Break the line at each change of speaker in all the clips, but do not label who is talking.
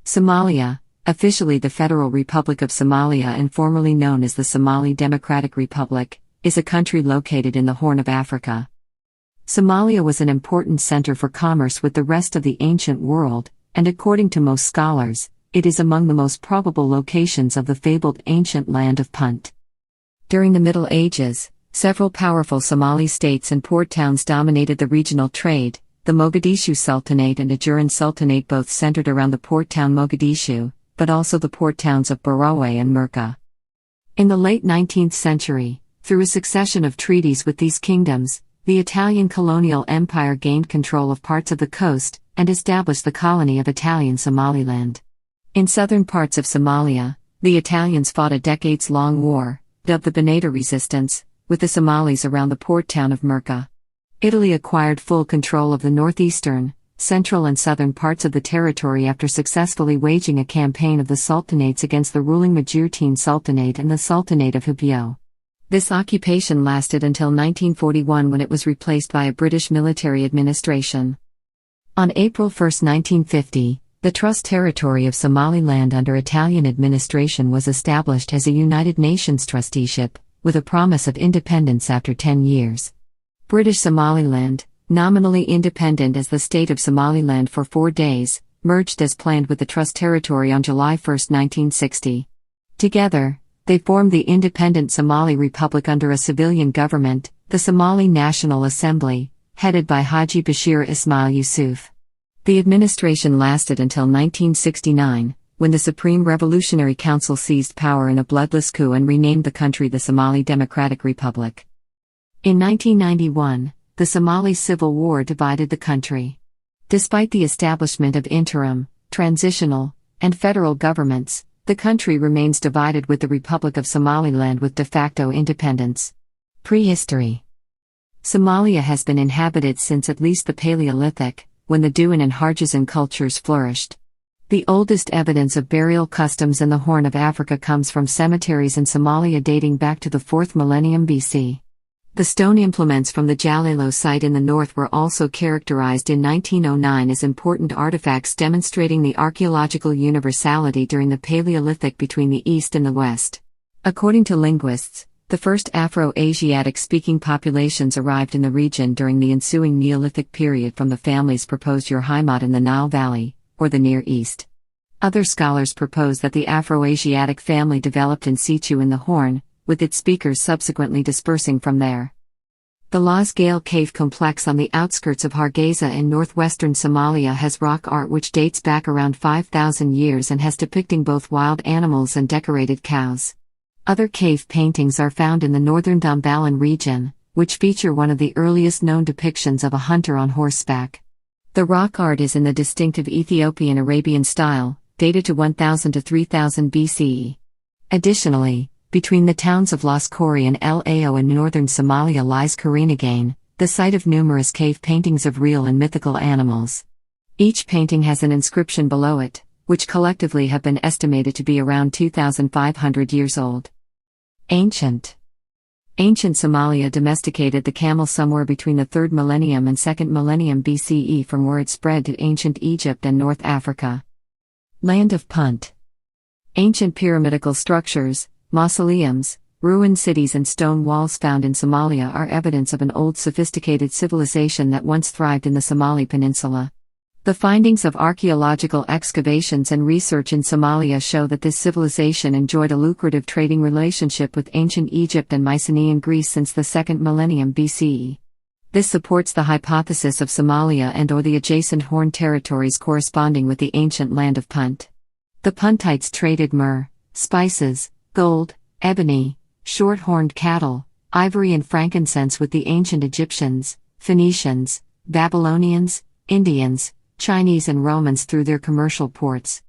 Somalia, officially the Federal Republic of Somalia and formerly known as the Somali Democratic Republic, is a country located in the Horn of Africa. Somalia was an important center for commerce with the rest of the ancient world, and according to most scholars, it is among the most probable locations of the fabled ancient land of Punt. During the Middle Ages, several powerful Somali states and port towns dominated the regional trade. The Mogadishu Sultanate and Ajuran Sultanate both centered around the port town Mogadishu, but also the port towns of Barawe and Merka. In the late 19th century, through a succession of treaties with these kingdoms, the Italian colonial empire gained control of parts of the coast and established the colony of Italian Somaliland. In southern parts of Somalia, the Italians fought a decades-long war, dubbed the Banata Resistance, with the Somalis around the port town of Merka. Italy acquired full control of the northeastern, central and southern parts of the territory after successfully waging a campaign of the sultanates against the ruling Majeerteen Sultanate and the Sultanate of Hubyo. This occupation lasted until 1941 when it was replaced by a British military administration. On April 1, 1950, the Trust Territory of Somaliland under Italian administration was established as a United Nations trusteeship, with a promise of independence after 10 years. British Somaliland, nominally independent as the State of Somaliland for 4 days, merged as planned with the Trust Territory on July 1, 1960. Together, they formed the independent Somali Republic under a civilian government, the Somali National Assembly, headed by Haji Bashir Ismail Yusuf. The administration lasted until 1969, when the Supreme Revolutionary Council seized power in a bloodless coup and renamed the country the Somali Democratic Republic. In 1991, the Somali Civil War divided the country. Despite the establishment of interim, transitional, and federal governments, the country remains divided with the Republic of Somaliland with de facto independence. Prehistory. Somalia has been inhabited since at least the Paleolithic, when the Duan and Hargesan cultures flourished. The oldest evidence of burial customs in the Horn of Africa comes from cemeteries in Somalia dating back to the 4th millennium BC. The stone implements from the Jalalo site in the north were also characterized in 1909 as important artifacts demonstrating the archaeological universality during the Paleolithic between the East and the West. According to linguists, the first Afro-Asiatic-speaking populations arrived in the region during the ensuing Neolithic period from the families proposed Urheimat in the Nile Valley, or the Near East. Other scholars propose that the Afro-Asiatic family developed in situ in the Horn, with its speakers subsequently dispersing from there. The Las Gale Cave complex on the outskirts of Hargeisa in northwestern Somalia has rock art which dates back around 5,000 years and has depicting both wild animals and decorated cows. Other cave paintings are found in the northern Dambalan region, which feature one of the earliest known depictions of a hunter on horseback. The rock art is in the distinctive Ethiopian Arabian style, dated to 1000 to 3000 BCE. Additionally, between the towns of Las Kori and El Ao in northern Somalia lies Karinagain, the site of numerous cave paintings of real and mythical animals. Each painting has an inscription below it, which collectively have been estimated to be around 2,500 years old. Ancient Somalia domesticated the camel somewhere between the 3rd millennium and 2nd millennium BCE, from where it spread to ancient Egypt and North Africa. Land of Punt. Ancient pyramidical structures, mausoleums, ruined cities and stone walls found in Somalia are evidence of an old sophisticated civilization that once thrived in the Somali Peninsula. The findings of archaeological excavations and research in Somalia show that this civilization enjoyed a lucrative trading relationship with ancient Egypt and Mycenaean Greece since the 2nd millennium BCE. This supports the hypothesis of Somalia and/or the adjacent Horn territories corresponding with the ancient land of Punt. The Puntites traded myrrh, spices, gold, ebony, short-horned cattle, ivory and frankincense with the ancient Egyptians, Phoenicians, Babylonians, Indians, Chinese and Romans through their commercial ports.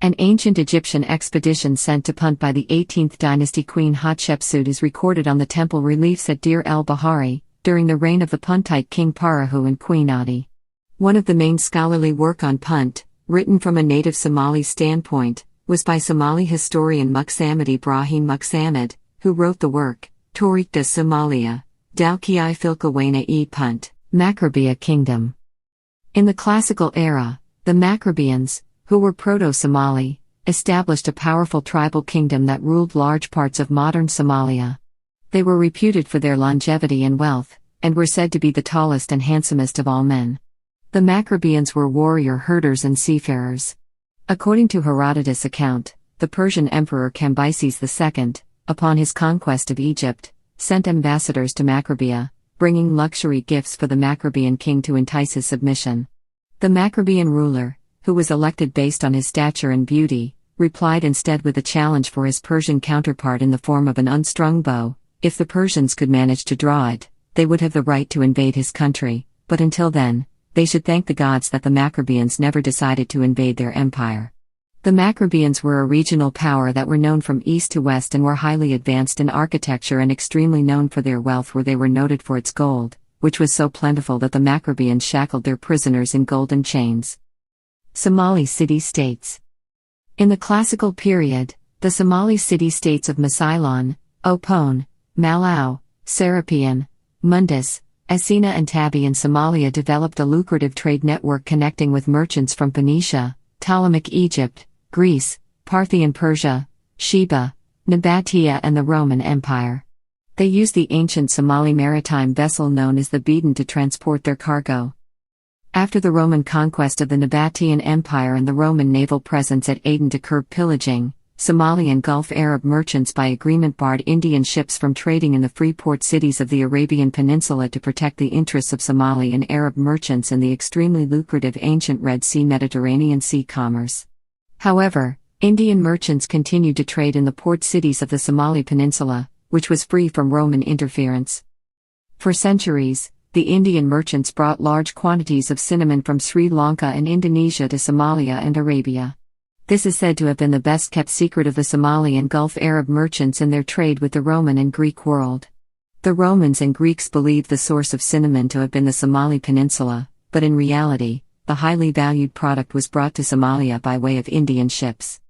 An ancient Egyptian expedition sent to Punt by the 18th dynasty Queen Hatshepsut is recorded on the temple reliefs at Deir el-Bahari, during the reign of the Puntite king Parahu and Queen Adi. One of the main scholarly work on Punt, written from a native Somali standpoint, was by Somali historian Muqsamid Ibrahim Muqsamid, who wrote the work, Tariq da Somalia, Dawkiai Filkawana e Punt, Macrobia Kingdom. In the classical era, the Macrobians, who were Proto-Somali, established a powerful tribal kingdom that ruled large parts of modern Somalia. They were reputed for their longevity and wealth, and were said to be the tallest and handsomest of all men. The Maccabeans were warrior herders and seafarers. According to Herodotus' account, the Persian emperor Cambyses II, upon his conquest of Egypt, sent ambassadors to Macrobia, bringing luxury gifts for the Maccabean king to entice his submission. The Maccabean ruler, who was elected based on his stature and beauty, replied instead with a challenge for his Persian counterpart in the form of an unstrung bow. If the Persians could manage to draw it, they would have the right to invade his country, but until then, they should thank the gods that the Maccabeans never decided to invade their empire. The Maccabeans were a regional power that were known from east to west and were highly advanced in architecture and extremely known for their wealth, where they were noted for its gold, which was so plentiful that the Maccabeans shackled their prisoners in golden chains. Somali city-states. In the classical period, the Somali city-states of Masilon, Opone, Malau, Serapion, Mundus, Essina and Tabi in Somalia developed a lucrative trade network connecting with merchants from Phoenicia, Ptolemaic Egypt, Greece, Parthian Persia, Sheba, Nabatea and the Roman Empire. They used the ancient Somali maritime vessel known as the Beadon to transport their cargo. After the Roman conquest of the Nabatean Empire and the Roman naval presence at Aden to curb pillaging, Somali and Gulf Arab merchants by agreement barred Indian ships from trading in the free port cities of the Arabian Peninsula to protect the interests of Somali and Arab merchants in the extremely lucrative ancient Red Sea-Mediterranean Sea commerce. However, Indian merchants continued to trade in the port cities of the Somali Peninsula, which was free from Roman interference. For centuries, the Indian merchants brought large quantities of cinnamon from Sri Lanka and Indonesia to Somalia and Arabia. This is said to have been the best-kept secret of the Somali and Gulf Arab merchants in their trade with the Roman and Greek world. The Romans and Greeks believed the source of cinnamon to have been the Somali Peninsula, but in reality, the highly valued product was brought to Somalia by way of Indian ships.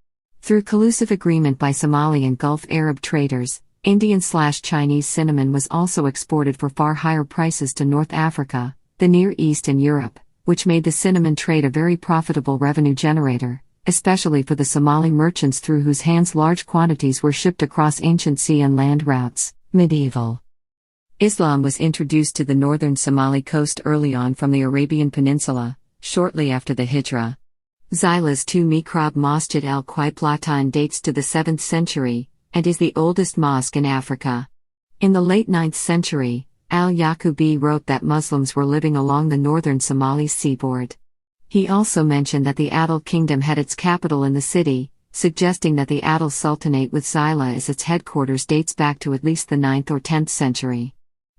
Through collusive agreement by Somali and Gulf Arab traders, Indian/Chinese cinnamon was also exported for far higher prices to North Africa, the Near East and Europe, which made the cinnamon trade a very profitable revenue generator, especially for the Somali merchants through whose hands large quantities were shipped across ancient sea and land routes. Medieval Islam was introduced to the northern Somali coast early on from the Arabian Peninsula, shortly after the Hijra. Zila's 2 Mikrab Masjid al-Qiblatain dates to the 7th century, and is the oldest mosque in Africa. In the late 9th century, al-Yaqubi wrote that Muslims were living along the northern Somali seaboard. He also mentioned that the Adal kingdom had its capital in the city, suggesting that the Adal Sultanate with Zila as its headquarters dates back to at least the 9th or 10th century.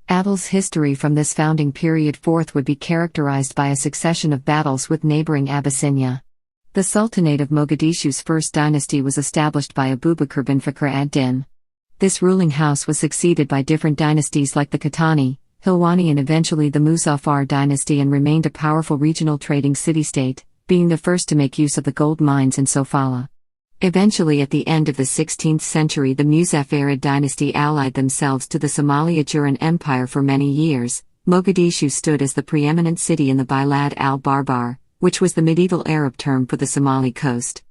Adal's history from this founding period forth would be characterized by a succession of battles with neighboring Abyssinia. The Sultanate of Mogadishu's first dynasty was established by Abubakar bin Fakhr ad-Din. This ruling house was succeeded by different dynasties like the Khatani, Hilwani and eventually the Muzaffar dynasty, and remained a powerful regional trading city-state, being the first to make use of the gold mines in Sofala. Eventually at the end of the 16th century the Muzaffarid dynasty allied themselves to the Somali-Ajuran Empire for many years. Mogadishu stood as the preeminent city in the Bilad al-Barbar, which was the medieval Arab term for the Somali coast.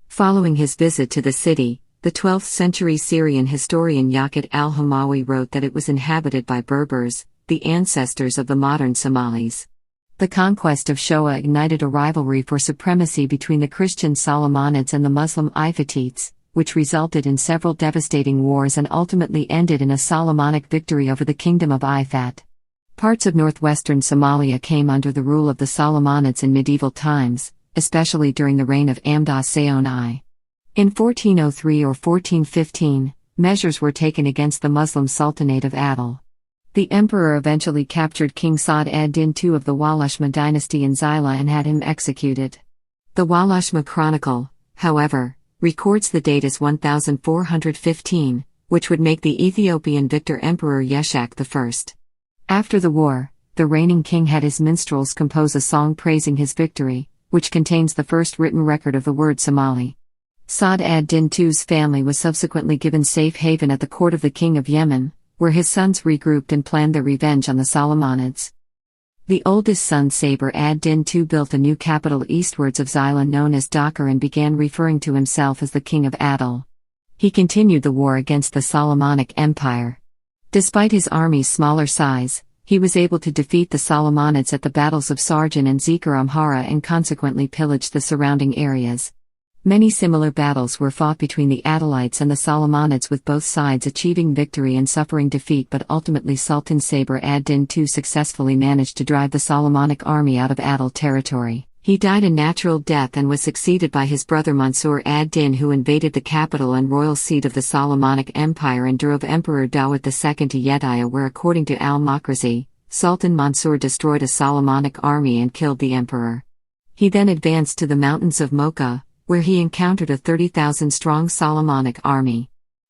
Following his visit to the city, the 12th century Syrian historian Yaqut al-Hamawi wrote that it was inhabited by Berbers, the ancestors of the modern Somalis. The conquest of Shoa ignited a rivalry for supremacy between the Christian Solomonids and the Muslim Ifatites, which resulted in several devastating wars and ultimately ended in a Solomonic victory over the kingdom of Ifat. Parts of northwestern Somalia came under the rule of the Solomonids in medieval times, especially during the reign of Amda Seyon I. In 1403 or 1415, measures were taken against the Muslim Sultanate of Adal. The emperor eventually captured King Saad ad-Din II of the Walashma dynasty in Zila and had him executed. The Walashma Chronicle, however, records the date as 1415, which would make the Ethiopian victor Emperor Yeshak I. After the war, the reigning king had his minstrels compose a song praising his victory, which contains the first written record of the word Somali. Saad ad-Din II's family was subsequently given safe haven at the court of the king of Yemen, where his sons regrouped and planned their revenge on the Solomonids. The oldest son Saber ad-Din II built a new capital eastwards of Xylan known as Dhaka and began referring to himself as the king of Adal. He continued the war against the Solomonic Empire. Despite his army's smaller size, he was able to defeat the Solomonids at the battles of Sarjan and Zikar Amhara and consequently pillaged the surrounding areas. Many similar battles were fought between the Adalites and the Solomonids, with both sides achieving victory and suffering defeat, but ultimately Sultan Saber ad-Din II successfully managed to drive the Solomonic army out of Adal territory. He died a natural death and was succeeded by his brother Mansur ad-Din, who invaded the capital and royal seat of the Solomonic Empire and drove Emperor Dawud II to Yedaya, where, according to al-Makhrazi, Sultan Mansur destroyed a Solomonic army and killed the emperor. He then advanced to the mountains of Mocha, where he encountered a 30,000-strong Solomonic army.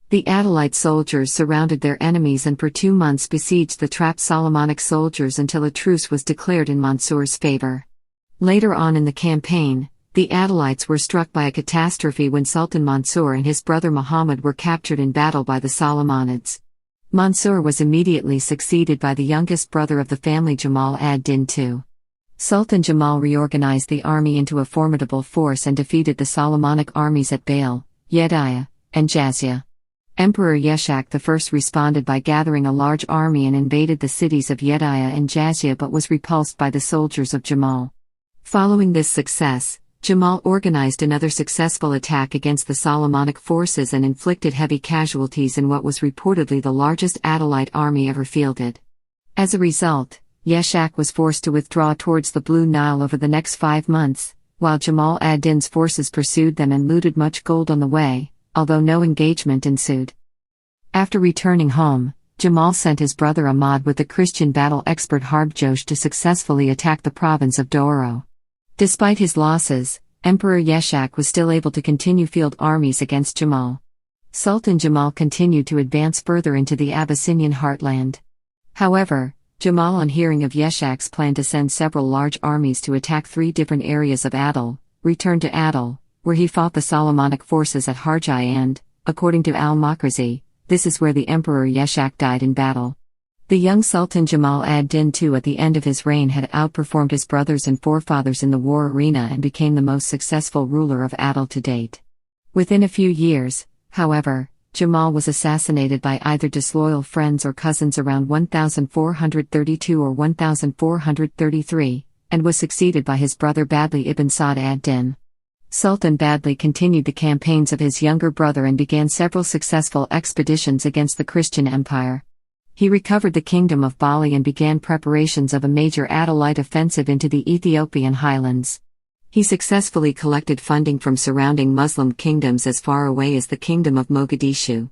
The Adalite soldiers surrounded their enemies and for 2 months besieged the trapped Solomonic soldiers until a truce was declared in Mansur's favor. Later on in the campaign, the Adalites were struck by a catastrophe when Sultan Mansur and his brother Muhammad were captured in battle by the Solomonids. Mansur was immediately succeeded by the youngest brother of the family, Jamal ad-Din II. Sultan Jamal reorganized the army into a formidable force and defeated the Solomonic armies at Baal, Yedaya, and Jazia. Emperor Yeshak I responded by gathering a large army and invaded the cities of Yedaya and Jazia, but was repulsed by the soldiers of Jamal. Following this success, Jamal organized another successful attack against the Solomonic forces and inflicted heavy casualties in what was reportedly the largest Adalite army ever fielded. As a result, Yeshak was forced to withdraw towards the Blue Nile over the next 5 months, while Jamal ad-Din's forces pursued them and looted much gold on the way, although no engagement ensued. After returning home, Jamal sent his brother Ahmad with the Christian battle expert Harb Josh to successfully attack the province of Doro. Despite his losses, Emperor Yeshak was still able to continue field armies against Jamal. Sultan Jamal continued to advance further into the Abyssinian heartland. However, Jamal, on hearing of Yeshak's plan to send several large armies to attack 3 different areas of Adal, returned to Adal, where he fought the Solomonic forces at Harjai and, according to al-Makhrazi, this is where the Emperor Yeshak died in battle. The young Sultan Jamal ad-Din II at the end of his reign had outperformed his brothers and forefathers in the war arena and became the most successful ruler of Adal to date. Within a few years, however, Jamal was assassinated by either disloyal friends or cousins around 1432 or 1433, and was succeeded by his brother Badli ibn Sa'd ad-Din. Sultan Badli continued the campaigns of his younger brother and began several successful expeditions against the Christian Empire. He recovered the kingdom of Bali and began preparations of a major Adalite offensive into the Ethiopian highlands. He successfully collected funding from surrounding Muslim kingdoms as far away as the Kingdom of Mogadishu.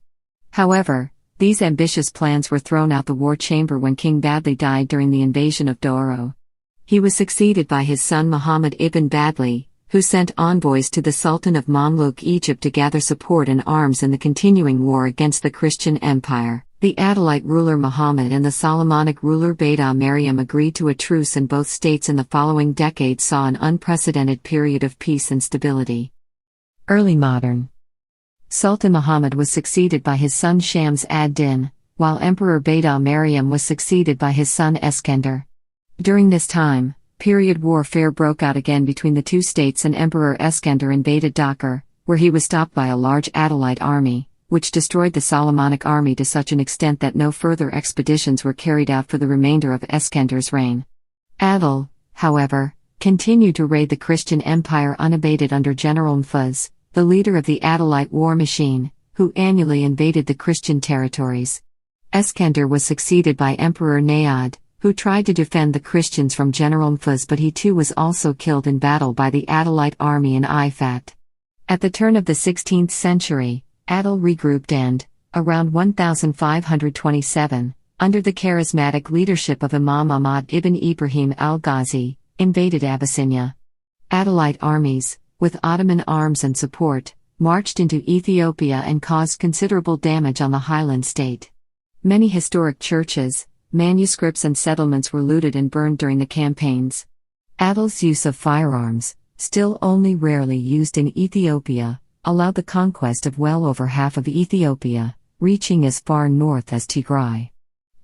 However, these ambitious plans were thrown out the war chamber when King Badli died during the invasion of Doro. He was succeeded by his son Muhammad ibn Badli, who sent envoys to the Sultan of Mamluk Egypt to gather support and arms in the continuing war against the Christian Empire. The Adalite ruler Muhammad and the Solomonic ruler Beda Maryam agreed to a truce, and both states in the following decades saw an unprecedented period of peace and stability. Early modern. Sultan Muhammad was succeeded by his son Shams ad-Din, while Emperor Beda Maryam was succeeded by his son Eskender. During this time, period warfare broke out again between the two states, and Emperor Eskender invaded Dhaka, where he was stopped by a large Adalite army, which destroyed the Solomonic army to such an extent that no further expeditions were carried out for the remainder of Eskender's reign. Adal, however, continued to raid the Christian Empire unabated under General Mfuz, the leader of the Adalite war machine, who annually invaded the Christian territories. Eskender was succeeded by Emperor Nayad, who tried to defend the Christians from General Mfuz, but he too was also killed in battle by the Adalite army in Ifat. At the turn of the 16th century, Adal regrouped and, around 1527, under the charismatic leadership of Imam Ahmad ibn Ibrahim al-Ghazi, invaded Abyssinia. Adalite armies, with Ottoman arms and support, marched into Ethiopia and caused considerable damage on the highland state. Many historic churches, manuscripts and settlements were looted and burned during the campaigns. Adal's use of firearms, still only rarely used in Ethiopia, allowed the conquest of well over half of Ethiopia, reaching as far north as Tigray.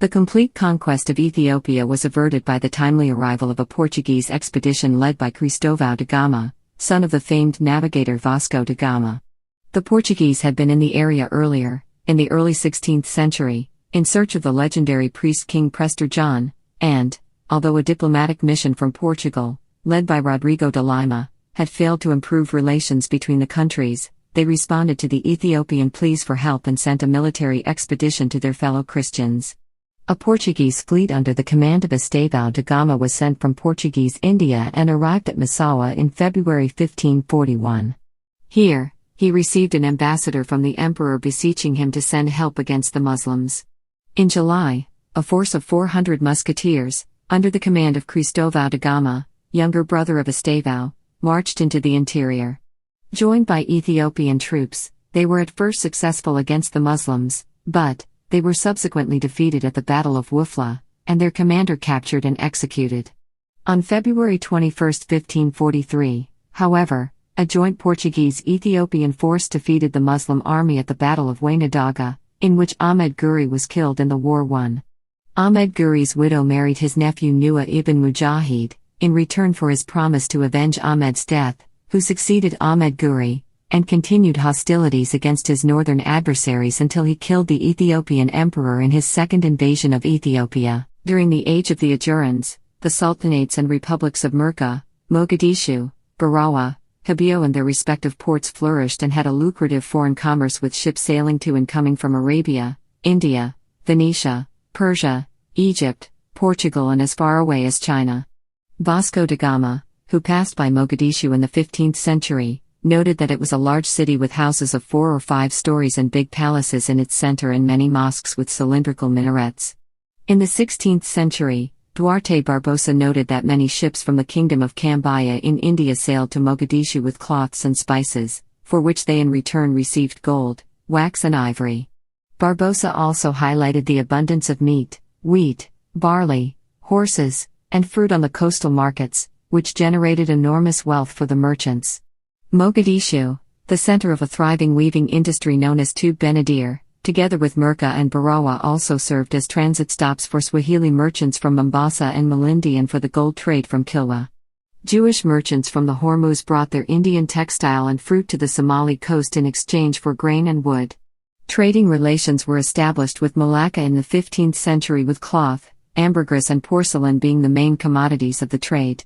The complete conquest of Ethiopia was averted by the timely arrival of a Portuguese expedition led by Cristóvão da Gama, son of the famed navigator Vasco da Gama. The Portuguese had been in the area earlier, in the early 16th century, in search of the legendary priest King Prester John, and, although a diplomatic mission from Portugal, led by Rodrigo de Lima, had failed to improve relations between the countries, they responded to the Ethiopian pleas for help and sent a military expedition to their fellow Christians. A Portuguese fleet under the command of Estevão da Gama was sent from Portuguese India and arrived at Massawa in February 1541. Here, he received an ambassador from the emperor beseeching him to send help against the Muslims. In July, a force of 400 musketeers, under the command of Cristóvão da Gama, younger brother of Estevão, marched into the interior. Joined by Ethiopian troops, they were at first successful against the Muslims, but they were subsequently defeated at the Battle of Wufla, and their commander captured and executed. On February 21, 1543, however, a joint Portuguese-Ethiopian force defeated the Muslim army at the Battle of Wainadaga, in which Ahmed Guri was killed and the war won. Ahmed Guri's widow married his nephew Nu'a ibn Mujahid, in return for his promise to avenge Ahmed's death, who succeeded Ahmed Guri, and continued hostilities against his northern adversaries until he killed the Ethiopian emperor in his second invasion of Ethiopia. During the age of the Ajurans, the sultanates and republics of Merka, Mogadishu, Barawa, Habio and their respective ports flourished and had a lucrative foreign commerce with ships sailing to and coming from Arabia, India, Phoenicia, Persia, Egypt, Portugal and as far away as China. Vasco da Gama, who passed by Mogadishu in the 15th century, noted that it was a large city with houses of 4 or 5 stories and big palaces in its center and many mosques with cylindrical minarets. In the 16th century, Duarte Barbosa noted that many ships from the Kingdom of Cambaya in India sailed to Mogadishu with cloths and spices, for which they in return received gold, wax and ivory. Barbosa also highlighted the abundance of meat, wheat, barley, horses, and fruit on the coastal markets, which generated enormous wealth for the merchants. Mogadishu, the center of a thriving weaving industry known as Tube Benadir, together with Merka and Barawa also served as transit stops for Swahili merchants from Mombasa and Malindi and for the gold trade from Kilwa. Jewish merchants from the Hormuz brought their Indian textile and fruit to the Somali coast in exchange for grain and wood. Trading relations were established with Malacca in the 15th century with cloth, ambergris and porcelain being the main commodities of the trade.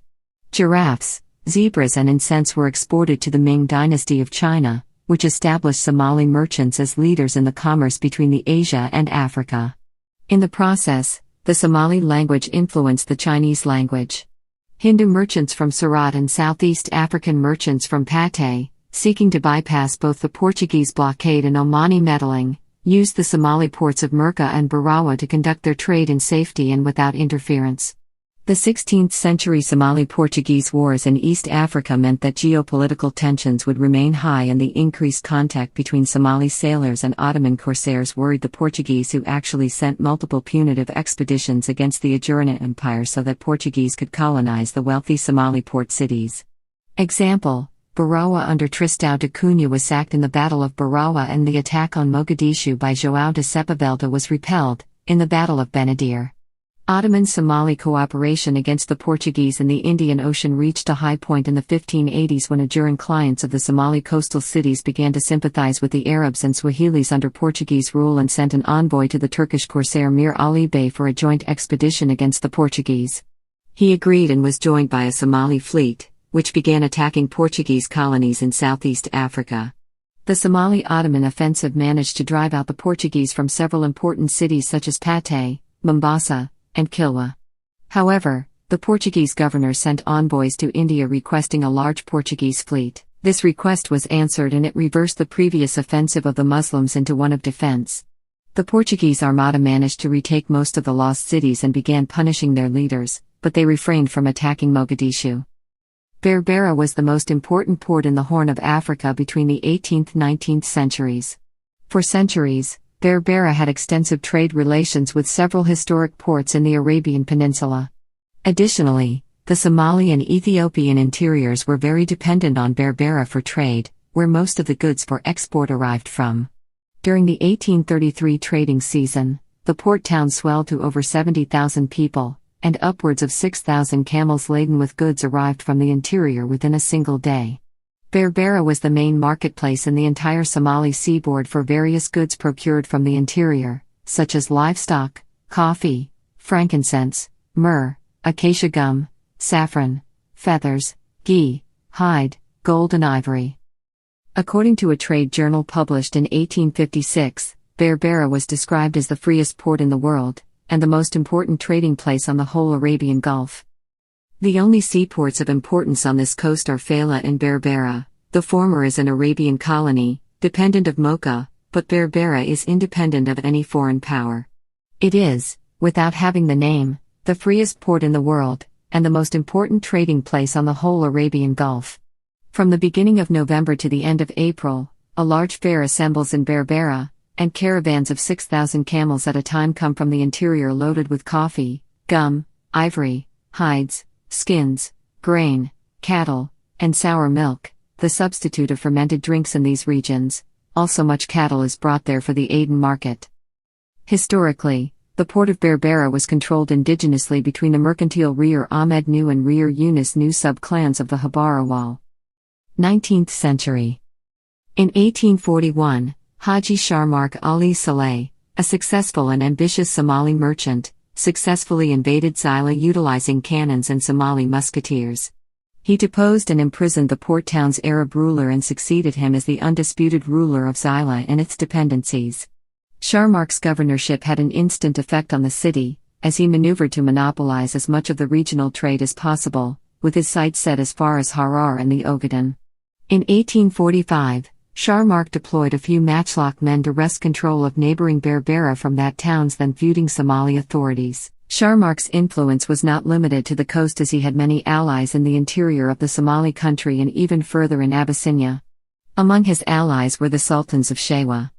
Giraffes, zebras and incense were exported to the Ming dynasty of China, which established Somali merchants as leaders in the commerce between the Asia and Africa. In the process, the Somali language influenced the Chinese language. Hindu merchants from Surat and Southeast African merchants from Pate, seeking to bypass both the Portuguese blockade and Omani meddling, used the Somali ports of Merka and Barawa to conduct their trade in safety and without interference. The 16th century Somali-Portuguese wars in East Africa meant that geopolitical tensions would remain high, and the increased contact between Somali sailors and Ottoman corsairs worried the Portuguese, who actually sent multiple punitive expeditions against the Ajuran Empire so that Portuguese could colonize the wealthy Somali port cities. Example: Barawa under Tristão da Cunha was sacked in the Battle of Barawa, and the attack on Mogadishu by João de Sepúlveda was repelled, in the Battle of Benadir. Ottoman-Somali cooperation against the Portuguese in the Indian Ocean reached a high point in the 1580s when Ajuran clients of the Somali coastal cities began to sympathize with the Arabs and Swahilis under Portuguese rule and sent an envoy to the Turkish corsair Mir Ali Bey for a joint expedition against the Portuguese. He agreed and was joined by a Somali fleet, which began attacking Portuguese colonies in Southeast Africa. The Somali-Ottoman offensive managed to drive out the Portuguese from several important cities such as Pate, Mombasa, and Kilwa. However, the Portuguese governor sent envoys to India requesting a large Portuguese fleet. This request was answered and it reversed the previous offensive of the Muslims into one of defense. The Portuguese Armada managed to retake most of the lost cities and began punishing their leaders, but they refrained from attacking Mogadishu. Berbera was the most important port in the Horn of Africa between the 18th–19th centuries. For centuries, Berbera had extensive trade relations with several historic ports in the Arabian Peninsula. Additionally, the Somali and Ethiopian interiors were very dependent on Berbera for trade, where most of the goods for export arrived from. During the 1833 trading season, the port town swelled to over 70,000 people, and upwards of 6,000 camels laden with goods arrived from the interior within a single day. Berbera was the main marketplace in the entire Somali seaboard for various goods procured from the interior, such as livestock, coffee, frankincense, myrrh, acacia gum, saffron, feathers, ghee, hide, gold and ivory. According to a trade journal published in 1856, Berbera was described as the freest port in the world, and the most important trading place on the whole Arabian Gulf. The only seaports of importance on this coast are Faila and Berbera. The former is an Arabian colony, dependent of Mocha, but Berbera is independent of any foreign power. It is, without having the name, the freest port in the world, and the most important trading place on the whole Arabian Gulf. From the beginning of November to the end of April, a large fair assembles in Berbera, and caravans of 6,000 camels at a time come from the interior loaded with coffee, gum, ivory, hides, skins, grain, cattle, and sour milk, the substitute of fermented drinks in these regions. Also much cattle is brought there for the Aden market. Historically, the port of Berbera was controlled indigenously between the mercantile Rear Ahmed Nu and Rear Yunus Nu sub-clans of the Habarawal. 19th century. In 1841, Haji Sharmark Ali Saleh, a successful and ambitious Somali merchant, successfully invaded Xyla utilizing cannons and Somali musketeers. He deposed and imprisoned the port town's Arab ruler and succeeded him as the undisputed ruler of Xyla and its dependencies. Sharmark's governorship had an instant effect on the city, as he maneuvered to monopolize as much of the regional trade as possible, with his sights set as far as Harar and the Ogaden. In 1845, Sharmark deployed a few matchlock men to wrest control of neighboring Berbera from that town's then feuding Somali authorities. Sharmark's influence was not limited to the coast, as he had many allies in the interior of the Somali country and even further in Abyssinia. Among his allies were the sultans of Shewa.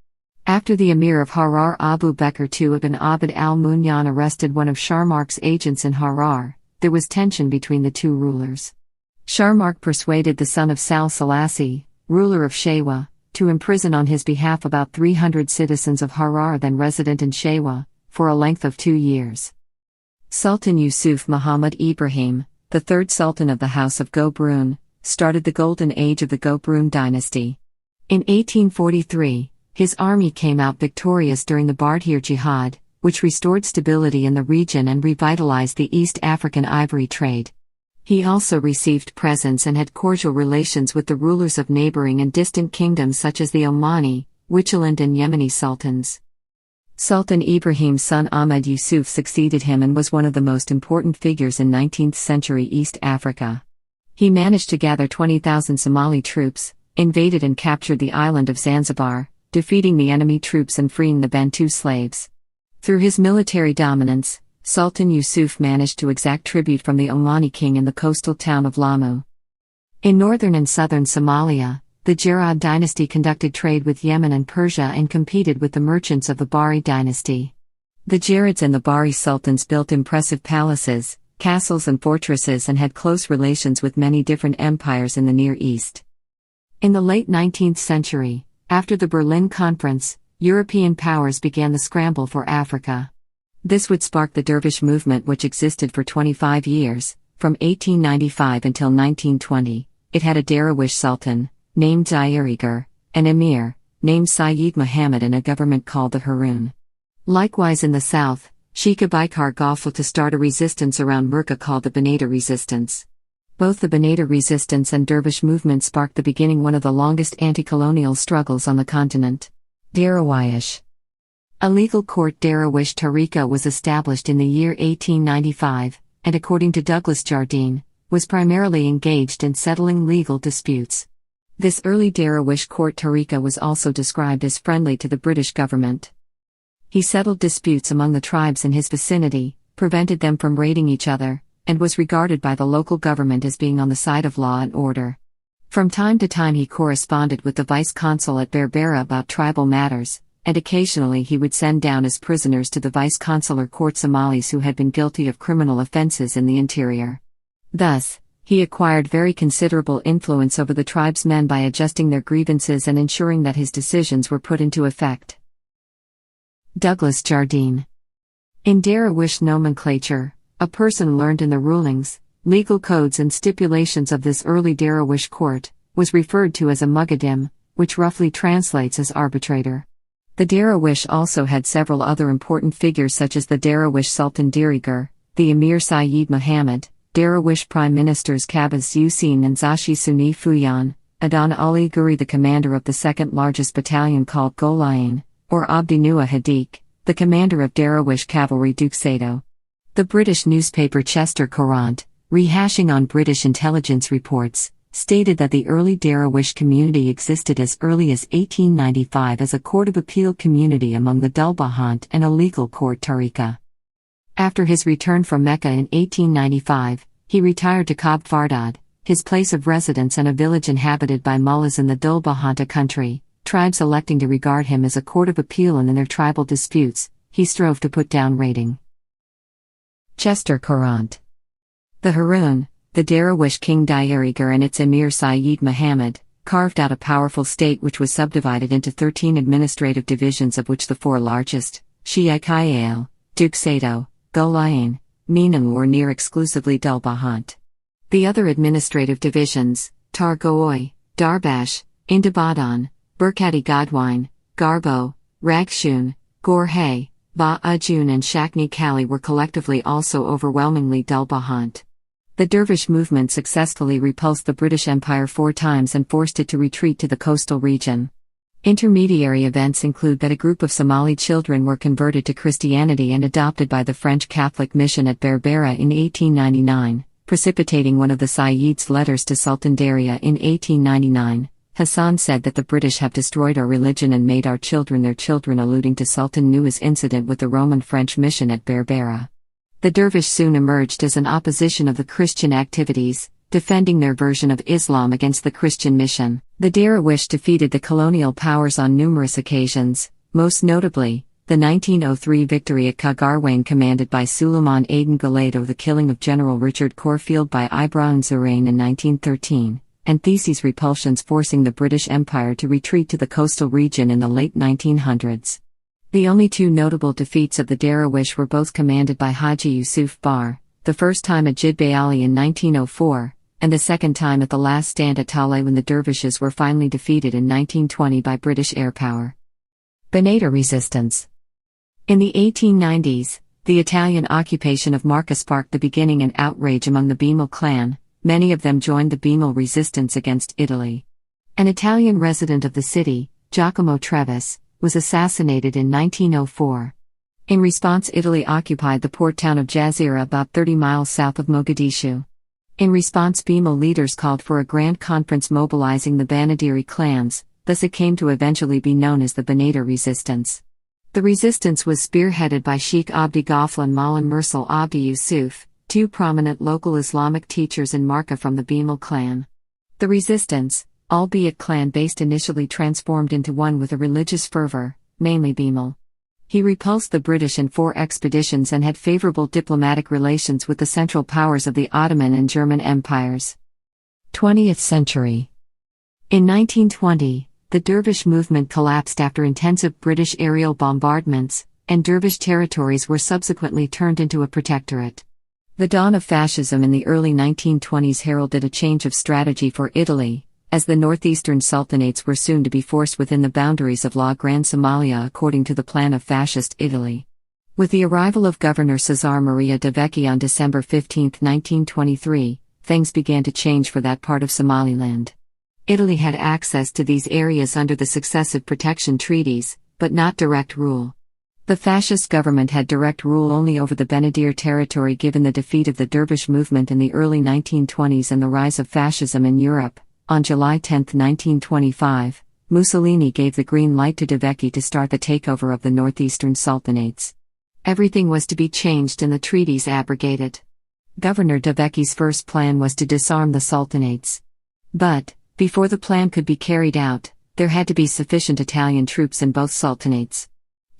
After the emir of Harar Abu Bakr II ibn Abd al-Munyan arrested one of Sharmark's agents in Harar, there was tension between the two rulers. Sharmark persuaded the son of Sal Selassie, ruler of Shewa, to imprison on his behalf about 300 citizens of Harar then resident in Shewa, for a length of 2 years. Sultan Yusuf Muhammad Ibrahim, the third sultan of the House of Gobroon, started the golden age of the Gobroon dynasty. In 1843, his army came out victorious during the Bardhir Jihad, which restored stability in the region and revitalized the East African ivory trade. He also received presents and had cordial relations with the rulers of neighboring and distant kingdoms such as the Omani, Wichland and Yemeni sultans. Sultan Ibrahim's son Ahmed Yusuf succeeded him and was one of the most important figures in 19th century East Africa. He managed to gather 20,000 Somali troops, invaded and captured the island of Zanzibar, defeating the enemy troops and freeing the Bantu slaves. Through his military dominance, Sultan Yusuf managed to exact tribute from the Omani king in the coastal town of Lamu. In northern and southern Somalia, the Jarad dynasty conducted trade with Yemen and Persia and competed with the merchants of the Bahri dynasty. The Jarads and the Bahri sultans built impressive palaces, castles and fortresses and had close relations with many different empires in the Near East. In the late 19th century, after the Berlin Conference, European powers began the scramble for Africa. This would spark the dervish movement, which existed for 25 years, from 1895 until 1920. It had a Darawish sultan, named Zairigar, an emir, named Sayyid Muhammad, and a government called the Harun. Likewise in the south, Sheikh Abikar Gawfal to start a resistance around Murka called the Banata resistance. Both the Banata resistance and dervish movement sparked the beginning one of the longest anti-colonial struggles on the continent. Darawish. A legal court, Darawish Tariqa, was established in the year 1895, and according to Douglas Jardine, was primarily engaged in settling legal disputes. This early Darawish court Tariqa was also described as friendly to the British government. He settled disputes among the tribes in his vicinity, prevented them from raiding each other, and was regarded by the local government as being on the side of law and order. From time to time he corresponded with the vice-consul at Berbera about tribal matters, and occasionally he would send down as prisoners to the vice-consular court Somalis who had been guilty of criminal offenses in the interior. Thus, he acquired very considerable influence over the tribesmen by adjusting their grievances and ensuring that his decisions were put into effect. Douglas Jardine. In Darawish nomenclature, a person learned in the rulings, legal codes and stipulations of this early Darawish court, was referred to as a muqaddim, which roughly translates as arbitrator. The Darawish also had several other important figures such as the Darawish Sultan Dirigar, the Emir Sayyid Muhammad, Darawish Prime Ministers Qabas Usain and Zashi Sunni Fuyan, Adan Ali Guri, the commander of the second largest battalion called Golayan, or Abdi Nua Hadik, the commander of Darawish cavalry Duke Sato. The British newspaper Chester Courant, rehashing on British intelligence reports, stated that the early Darawish community existed as early as 1895 as a court of appeal community among the Dulbahant and a legal court tariqa. After his return from Mecca in 1895, he retired to Kab Fardad, his place of residence and a village inhabited by mullahs in the Dulbahanta country, tribes electing to regard him as a court of appeal and in their tribal disputes, he strove to put down raiding. Chester Courant. The Haroun, the Darawish king Dirigar and its emir Sayyid Muhammad, carved out a powerful state which was subdivided into 13 administrative divisions, of which the 4 largest, Sheikh Kayal, Duke Sato, Golayan, Minam, were near exclusively Dulbahant. The other administrative divisions, Targoy, Darbash, Indabadan, Burkati Godwine, Garbo, Ragshun, Gorhay, Ba-Ajun and Shakni Kali, were collectively also overwhelmingly Dulbahant. The Dervish movement successfully repulsed the British Empire 4 times and forced it to retreat to the coastal region. Intermediary events include that a group of Somali children were converted to Christianity and adopted by the French Catholic mission at Berbera in 1899, precipitating one of the Sayyid's letters to Sultan Daria in 1899. Hassan said that the British have destroyed our religion and made our children their children, alluding to Sultan Nuh's incident with the Roman-French mission at Berbera. The Dervish soon emerged as an opposition of the Christian activities, defending their version of Islam against the Christian mission. The Darawish defeated the colonial powers on numerous occasions, most notably, the 1903 victory at Kagarwain commanded by Suleiman Aden Galado, the killing of General Richard Corfield by Ibrahim Zurain in 1913, and Theses repulsions forcing the British Empire to retreat to the coastal region in the late 1900s. The only 2 notable defeats of the Darawish were both commanded by Haji Yusuf Bar, the first time at Jid Bayali in 1904, and the second time at the last stand at Talay when the Dervishes were finally defeated in 1920 by British air power. Banata resistance. In the 1890s, the Italian occupation of Marca sparked the beginning an outrage among the Bemal clan. Many of them joined the Bemal resistance against Italy. An Italian resident of the city, Giacomo Trevis, was assassinated in 1904. In response, Italy occupied the port town of Jazeera about 30 miles south of Mogadishu. In response, Bemal leaders called for a grand conference mobilizing the Banadiri clans, thus it came to eventually be known as the Banata resistance. The resistance was spearheaded by Sheikh Abdi Ghafl and Malan Mursal Abdi Yusuf, 2 prominent local Islamic teachers in Marca from the Bemal clan. The resistance, albeit clan-based, initially transformed into one with a religious fervor, mainly Bemal. He repulsed the British in 4 expeditions and had favorable diplomatic relations with the Central Powers of the Ottoman and German empires. 20th century. In 1920, the Dervish movement collapsed after intensive British aerial bombardments, and Dervish territories were subsequently turned into a protectorate. The dawn of fascism in the early 1920s heralded a change of strategy for Italy, as the northeastern sultanates were soon to be forced within the boundaries of La Grande Somalia according to the plan of Fascist Italy. With the arrival of Governor Cesare Maria de Vecchi on December 15, 1923, things began to change for that part of Somaliland. Italy had access to these areas under the successive protection treaties, but not direct rule. The fascist government had direct rule only over the Benadir territory given the defeat of the Dervish movement in the early 1920s and the rise of fascism in Europe. On July 10, 1925, Mussolini gave the green light to De Vecchi to start the takeover of the northeastern sultanates. Everything was to be changed and the treaties abrogated. Governor De Vecchi's first plan was to disarm the sultanates. But, before the plan could be carried out, there had to be sufficient Italian troops in both sultanates.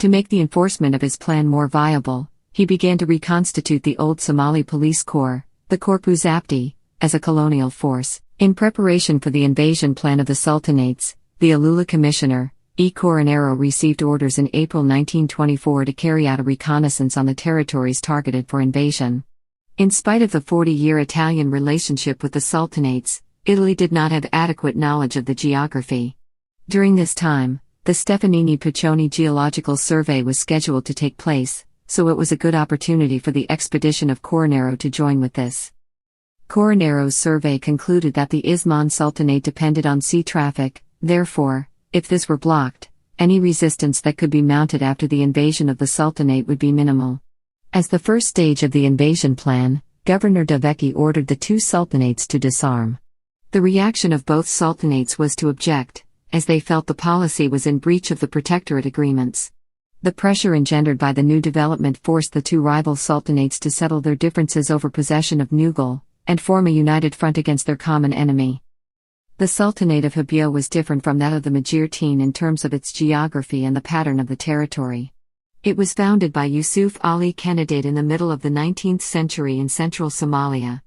To make the enforcement of his plan more viable, he began to reconstitute the old Somali police corps, the Corpus Apti, as a colonial force. In preparation for the invasion plan of the sultanates, the Alula commissioner, E. Coronero received orders in April 1924 to carry out a reconnaissance on the territories targeted for invasion. In spite of the 40-year Italian relationship with the Sultanates, Italy did not have adequate knowledge of the geography. During this time, the Stefanini-Piccioni Geological Survey was scheduled to take place, so it was a good opportunity for the expedition of Coronero to join with this. Coronero's survey concluded that the Isman Sultanate depended on sea traffic, therefore, if this were blocked, any resistance that could be mounted after the invasion of the Sultanate would be minimal. As the first stage of the invasion plan, Governor De Vecchi ordered the two sultanates to disarm. The reaction of both sultanates was to object, as they felt the policy was in breach of the protectorate agreements. The pressure engendered by the new development forced the two rival sultanates to settle their differences over possession of Nugal, and form a united front against their common enemy. The Sultanate of Hibyo was different from that of the Majeerteen in terms of its geography and the pattern of the territory. It was founded by Yusuf Ali Kenadid in the middle of the 19th century in central Somalia.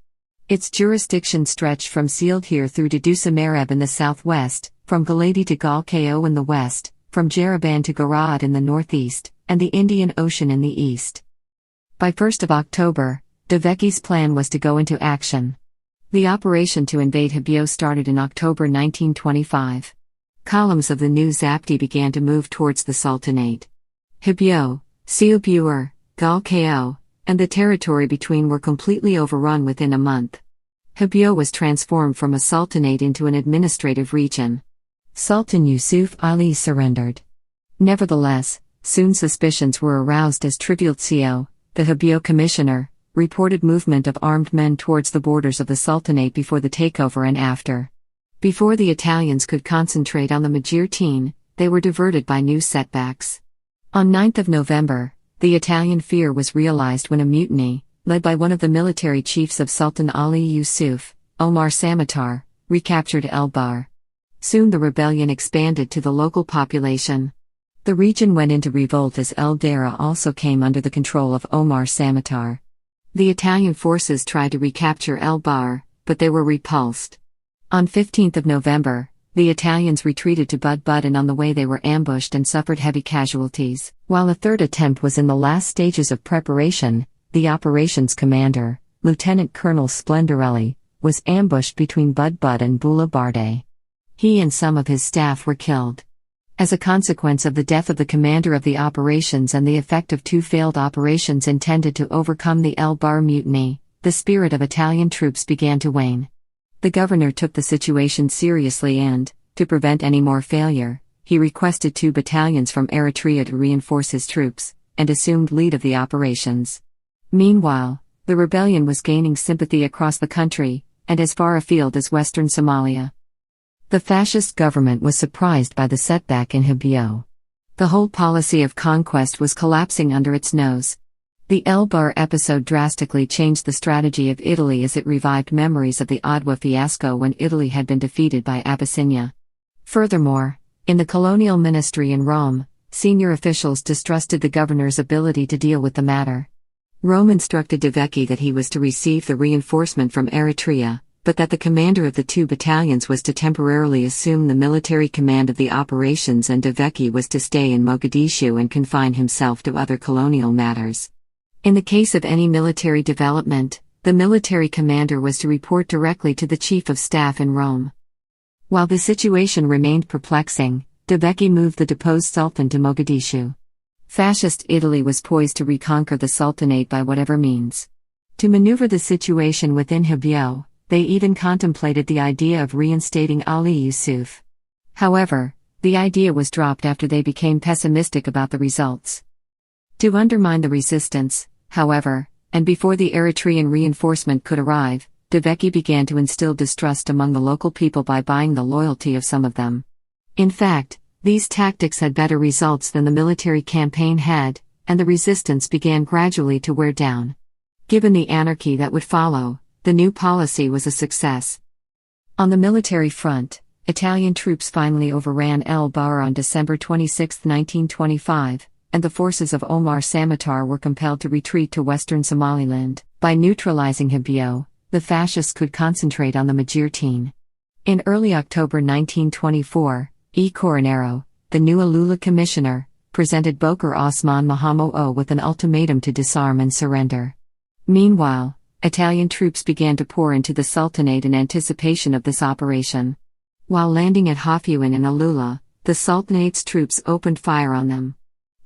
Its jurisdiction stretched from Sealdhir through to Dusamareb in the southwest, from Galadi to Galkayo in the west, from Jaraban to Garad in the northeast, and the Indian Ocean in the east. By 1st of October, De Vecchi's plan was to go into action. The operation to invade Hibyo started in October 1925. Columns of the new Zapti began to move towards the Sultanate. Hibyo, Sealbuer, Galkayo, and the territory between were completely overrun within a month. Hibyo was transformed from a sultanate into an administrative region. Sultan Yusuf Ali surrendered. Nevertheless, soon suspicions were aroused as Tribulzio, the Hibyo commissioner, reported movement of armed men towards the borders of the Sultanate before the takeover and after. Before the Italians could concentrate on the Majeerteen, they were diverted by new setbacks. On 9 November, the Italian fear was realized when a mutiny, led by one of the military chiefs of Sultan Ali Yusuf, Omar Samatar, recaptured El Bar. Soon the rebellion expanded to the local population. The region went into revolt as El Dera also came under the control of Omar Samatar. The Italian forces tried to recapture El Bar, but they were repulsed. On 15 November, the Italians retreated to Budbud, and on the way they were ambushed and suffered heavy casualties. While a third attempt was in the last stages of preparation, the operations commander, Lieutenant Colonel Splendorelli, was ambushed between Budbud and Bula Barde. He and some of his staff were killed. As a consequence of the death of the commander of the operations and the effect of two failed operations intended to overcome the El Bar mutiny, the spirit of Italian troops began to wane. The governor took the situation seriously and, to prevent any more failure, he requested 2 battalions from Eritrea to reinforce his troops, and assumed lead of the operations. Meanwhile, the rebellion was gaining sympathy across the country, and as far afield as western Somalia. The fascist government was surprised by the setback in Hibyo. The whole policy of conquest was collapsing under its nose. The El Bar episode drastically changed the strategy of Italy as it revived memories of the Adwa fiasco when Italy had been defeated by Abyssinia. Furthermore, in the colonial ministry in Rome, senior officials distrusted the governor's ability to deal with the matter. Rome instructed De Vecchi that he was to receive the reinforcement from Eritrea, but that the commander of the 2 battalions was to temporarily assume the military command of the operations, and De Vecchi was to stay in Mogadishu and confine himself to other colonial matters. In the case of any military development, the military commander was to report directly to the chief of staff in Rome. While the situation remained perplexing, De Vecchi moved the deposed sultan to Mogadishu. Fascist Italy was poised to reconquer the sultanate by whatever means. To maneuver the situation within Hibyo, they even contemplated the idea of reinstating Ali Yusuf. However, the idea was dropped after they became pessimistic about the results. To undermine the resistance, however, and before the Eritrean reinforcement could arrive, De Vecchi began to instill distrust among the local people by buying the loyalty of some of them. In fact, these tactics had better results than the military campaign had, and the resistance began gradually to wear down. Given the anarchy that would follow, the new policy was a success. On the military front, Italian troops finally overran El Bar on December 26, 1925, and the forces of Omar Samatar were compelled to retreat to western Somaliland. By neutralizing Hibyo, the fascists could concentrate on the Majeerteen. In early October 1924, E. Coronero, the new Alula commissioner, presented Bokar Osman Mahamoud with an ultimatum to disarm and surrender. Meanwhile, Italian troops began to pour into the Sultanate in anticipation of this operation. While landing at Hafouin and Alula, the Sultanate's troops opened fire on them.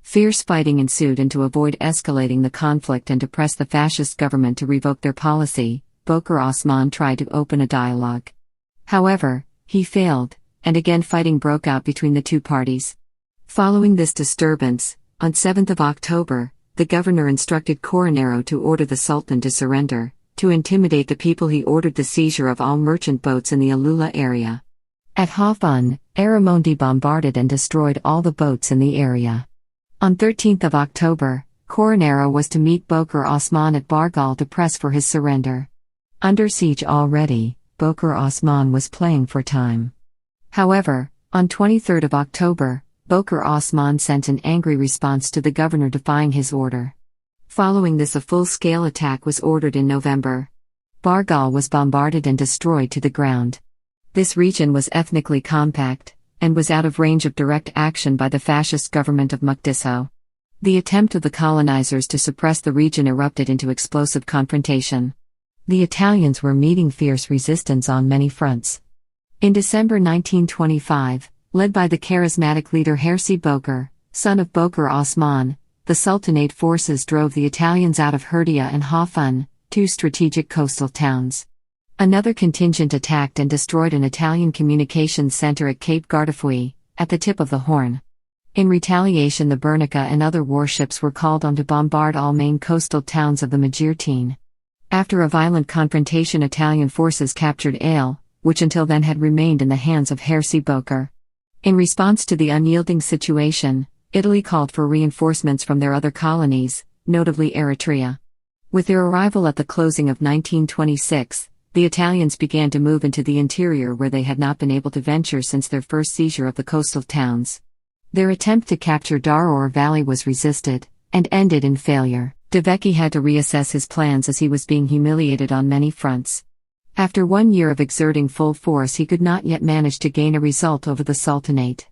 Fierce fighting ensued, and to avoid escalating the conflict and to press the fascist government to revoke their policy, Bokar Osman tried to open a dialogue. However, he failed, and again fighting broke out between the two parties. Following this disturbance, on 7 October, the governor instructed Coronero to order the Sultan to surrender. To intimidate the people, he ordered the seizure of all merchant boats in the Alula area. At Hafouin, Aramondi bombarded and destroyed all the boats in the area. On 13 October, Coronero was to meet Bokar Osman at Bargal to press for his surrender. Under siege already, Bokar Osman was playing for time. However, on 23 October, Bokar Osman sent an angry response to the governor defying his order. Following this, a full-scale attack was ordered in November. Bargal was bombarded and destroyed to the ground. This region was ethnically compact, and was out of range of direct action by the fascist government of Mogadishu. The attempt of the colonizers to suppress the region erupted into explosive confrontation. The Italians were meeting fierce resistance on many fronts. In December 1925, led by the charismatic leader Hersi Bokar, son of Bokar Osman, the Sultanate forces drove the Italians out of Herdia and Hafouin, two strategic coastal towns. Another contingent attacked and destroyed an Italian communications center at Cape Guardafui, at the tip of the Horn. In retaliation, the Bernica and other warships were called on to bombard all main coastal towns of the Majeerteen. After a violent confrontation, Italian forces captured Ale, which until then had remained in the hands of Hersi Bokar. In response to the unyielding situation, Italy called for reinforcements from their other colonies, notably Eritrea. With their arrival at the closing of 1926, the Italians began to move into the interior, where they had not been able to venture since their first seizure of the coastal towns. Their attempt to capture Daror Valley was resisted, and ended in failure. De Vecchi had to reassess his plans as he was being humiliated on many fronts. After 1 year of exerting full force, he could not yet manage to gain a result over the Sultanate.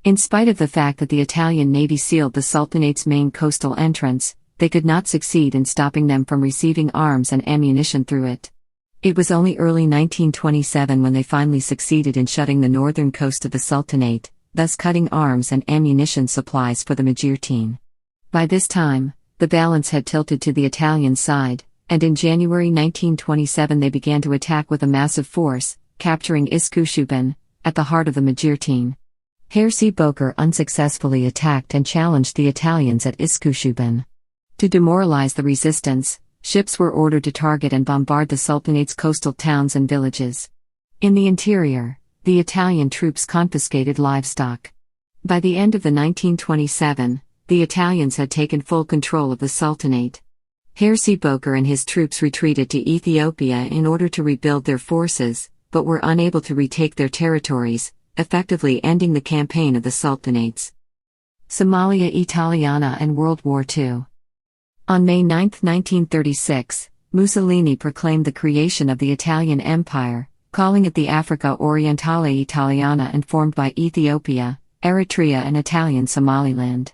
In spite of the fact that the Italian navy sealed the Sultanate's main coastal entrance, they could not succeed in stopping them from receiving arms and ammunition through it. It was only early 1927 when they finally succeeded in shutting the northern coast of the Sultanate, thus cutting arms and ammunition supplies for the Majeerteen. By this time, the balance had tilted to the Italian side, and in January 1927 they began to attack with a massive force, capturing Iskushuban, at the heart of the Majeerteen. Hersi Bokar unsuccessfully attacked and challenged the Italians at Iskushuban. To demoralize the resistance, ships were ordered to target and bombard the Sultanate's coastal towns and villages. In the interior, the Italian troops confiscated livestock. By the end of the 1927, the Italians had taken full control of the Sultanate. Hersi Bokar and his troops retreated to Ethiopia in order to rebuild their forces, but were unable to retake their territories, effectively ending the campaign of the Sultanates. Somalia Italiana and World War II. On May 9, 1936, Mussolini proclaimed the creation of the Italian Empire, calling it the Africa Orientale Italiana, and formed by Ethiopia, Eritrea and Italian Somaliland.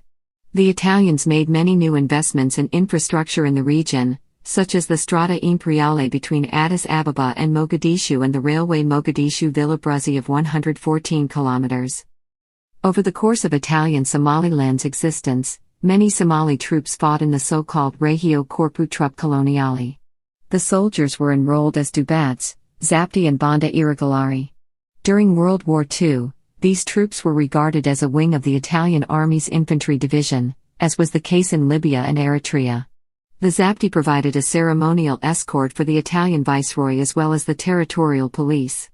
The Italians made many new investments in infrastructure in the region, such as the Strada Imperiale between Addis Ababa and Mogadishu and the railway Mogadishu-Villa Bruzzi of 114 kilometers. Over the course of Italian Somaliland's existence, many Somali troops fought in the so-called Regio Corpo Truppe Coloniale. The soldiers were enrolled as Dubats, Zapti and Banda Irregolari. During World War II, these troops were regarded as a wing of the Italian Army's infantry division, as was the case in Libya and Eritrea. The Zapti provided a ceremonial escort for the Italian viceroy as well as the territorial police.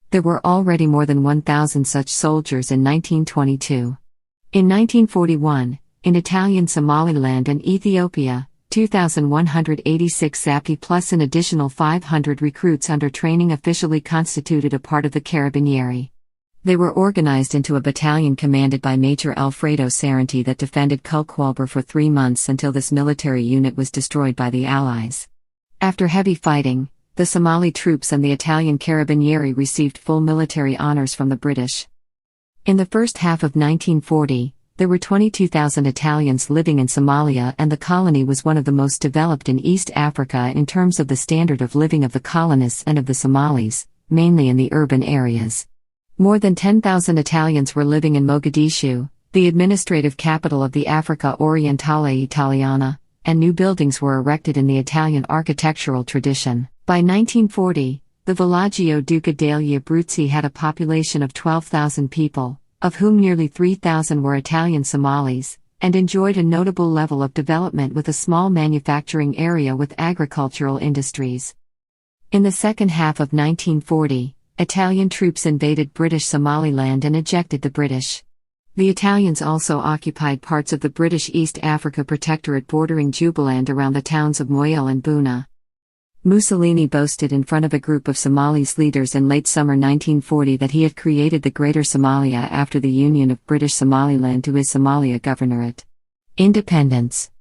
There were already more than 1,000 such soldiers in 1922. In 1941, in Italian Somaliland and Ethiopia, 2,186 Zapti plus an additional 500 recruits under training officially constituted a part of the Carabinieri. They were organized into a battalion commanded by Major Alfredo Sarenti that defended Kulkwalber for 3 months until this military unit was destroyed by the Allies. After heavy fighting, the Somali troops and the Italian Carabinieri received full military honors from the British. In the first half of 1940, there were 22,000 Italians living in Somalia, and the colony was one of the most developed in East Africa in terms of the standard of living of the colonists and of the Somalis, mainly in the urban areas. More than 10,000 Italians were living in Mogadishu, the administrative capital of the Africa Orientale Italiana, and new buildings were erected in the Italian architectural tradition. By 1940, the Villaggio Duca degli Abruzzi had a population of 12,000 people, of whom nearly 3,000 were Italian Somalis, and enjoyed a notable level of development with a small manufacturing area with agricultural industries. In the second half of 1940, Italian troops invaded British Somaliland and ejected the British. The Italians also occupied parts of the British East Africa Protectorate bordering Jubaland around the towns of Moyal and Buna. Mussolini boasted in front of a group of Somalis leaders in late summer 1940 that he had created the Greater Somalia after the union of British Somaliland to his Somalia Governorate. Independence.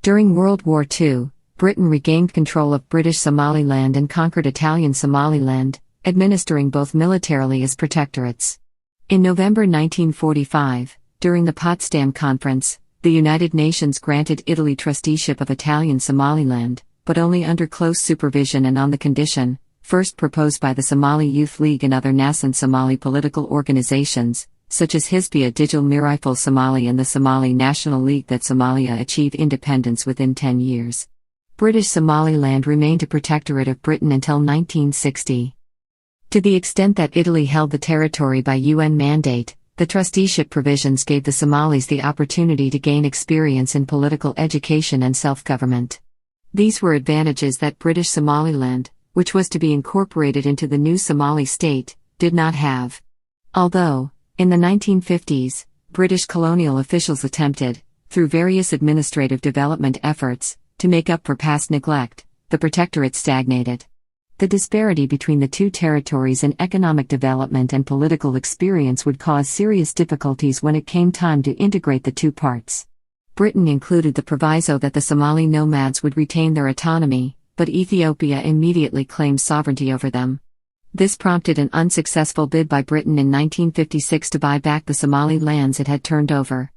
During World War II, Britain regained control of British Somaliland and conquered Italian Somaliland, administering both militarily as protectorates. In November 1945, during the Potsdam Conference, the United Nations granted Italy trusteeship of Italian Somaliland, but only under close supervision and on the condition, first proposed by the Somali Youth League and other nascent Somali political organizations, such as Hizbia Digil Miriful Somali and the Somali National League, that Somalia achieve independence within 10 years. British Somaliland remained a protectorate of Britain until 1960. To the extent that Italy held the territory by UN mandate, the trusteeship provisions gave the Somalis the opportunity to gain experience in political education and self-government. These were advantages that British Somaliland, which was to be incorporated into the new Somali state, did not have. Although, in the 1950s, British colonial officials attempted, through various administrative development efforts, to make up for past neglect, the protectorate stagnated. The disparity between the two territories in economic development and political experience would cause serious difficulties when it came time to integrate the two parts. Britain included the proviso that the Somali nomads would retain their autonomy, but Ethiopia immediately claimed sovereignty over them. This prompted an unsuccessful bid by Britain in 1956 to buy back the Somali lands it had turned over.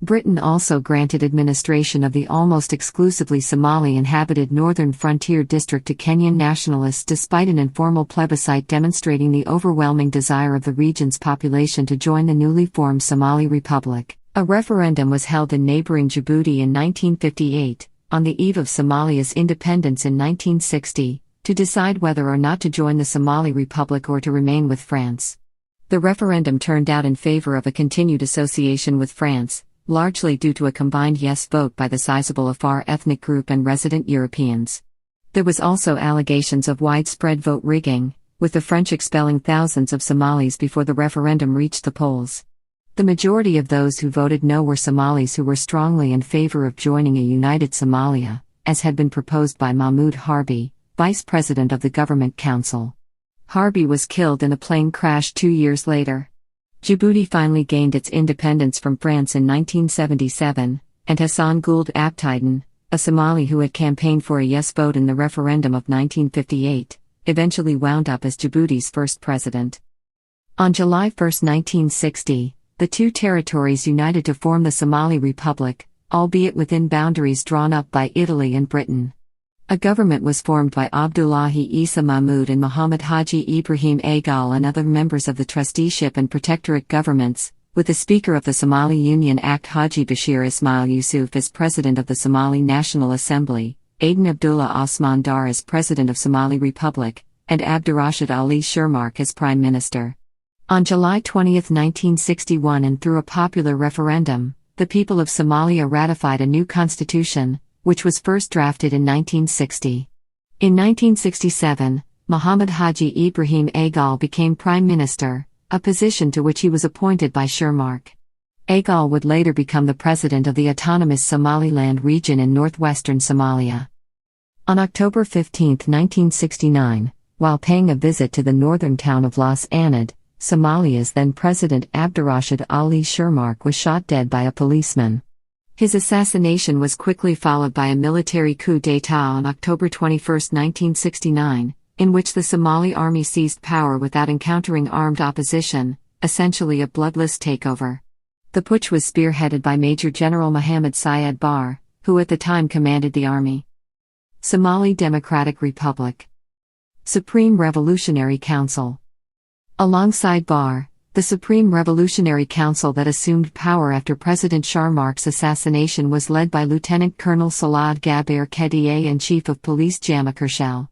Britain also granted administration of the almost exclusively Somali-inhabited northern frontier district to Kenyan nationalists despite an informal plebiscite demonstrating the overwhelming desire of the region's population to join the newly formed Somali Republic. A referendum was held in neighboring Djibouti in 1958, on the eve of Somalia's independence in 1960, to decide whether or not to join the Somali Republic or to remain with France. The referendum turned out in favor of a continued association with France, largely due to a combined yes vote by the sizable Afar ethnic group and resident Europeans. There was also allegations of widespread vote rigging, with the French expelling thousands of Somalis before the referendum reached the polls. The majority of those who voted no were Somalis who were strongly in favor of joining a united Somalia, as had been proposed by Mahmoud Harbi, vice president of the Government Council. Harbi was killed in a plane crash 2 years later. Djibouti finally gained its independence from France in 1977, and Hassan Gould Abtiden, a Somali who had campaigned for a yes vote in the referendum of 1958, eventually wound up as Djibouti's first president. On July 1, 1960, the two territories united to form the Somali Republic, albeit within boundaries drawn up by Italy and Britain. A government was formed by Abdullahi Isa Mahmoud and Muhammad Haji Ibrahim Agal and other members of the trusteeship and protectorate governments, with the Speaker of the Somali Union Act Haji Bashir Ismail Yusuf as President of the Somali National Assembly, Aden Abdullah Osman Dar as President of Somali Republic, and Abdurrashid Ali Shermark as Prime Minister. On July 20, 1961, and through a popular referendum, the people of Somalia ratified a new constitution, which was first drafted in 1960. In 1967, Muhammad Haji Ibrahim Agal became Prime Minister, a position to which he was appointed by Shermark. Agal would later become the president of the autonomous Somaliland region in northwestern Somalia. On October 15, 1969, while paying a visit to the northern town of Las Anad, Somalia's then President Abdurrashid Ali Shermark was shot dead by a policeman. His assassination was quickly followed by a military coup d'état on October 21, 1969, in which the Somali army seized power without encountering armed opposition, essentially a bloodless takeover. The putsch was spearheaded by Major General Mohammed Syed Barre, who at the time commanded the army. Somali Democratic Republic. Supreme Revolutionary Council. Alongside Barre, the Supreme Revolutionary Council that assumed power after President Sharmarke's assassination was led by Lieutenant Colonel Salad Gaber Khediye and Chief of Police Jama Kershel.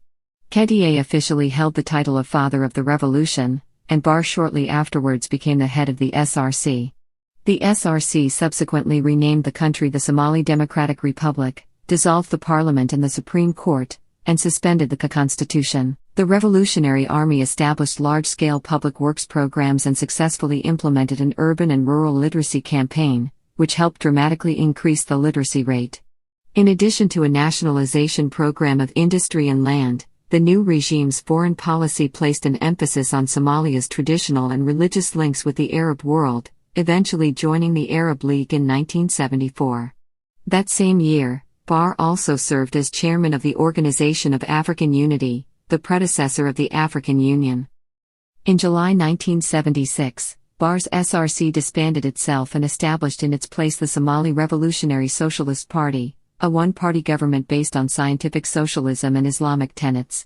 Khediye officially held the title of Father of the Revolution, and Barre shortly afterwards became the head of the SRC. The SRC subsequently renamed the country the Somali Democratic Republic, dissolved the parliament and the Supreme Court, and suspended the constitution. The Revolutionary Army established large-scale public works programs and successfully implemented an urban and rural literacy campaign, which helped dramatically increase the literacy rate. In addition to a nationalization program of industry and land, the new regime's foreign policy placed an emphasis on Somalia's traditional and religious links with the Arab world, eventually joining the Arab League in 1974. That same year, Barre also served as chairman of the Organization of African Unity, the predecessor of the African Union. In July 1976, Barre's SRC disbanded itself and established in its place the Somali Revolutionary Socialist Party, a one-party government based on scientific socialism and Islamic tenets.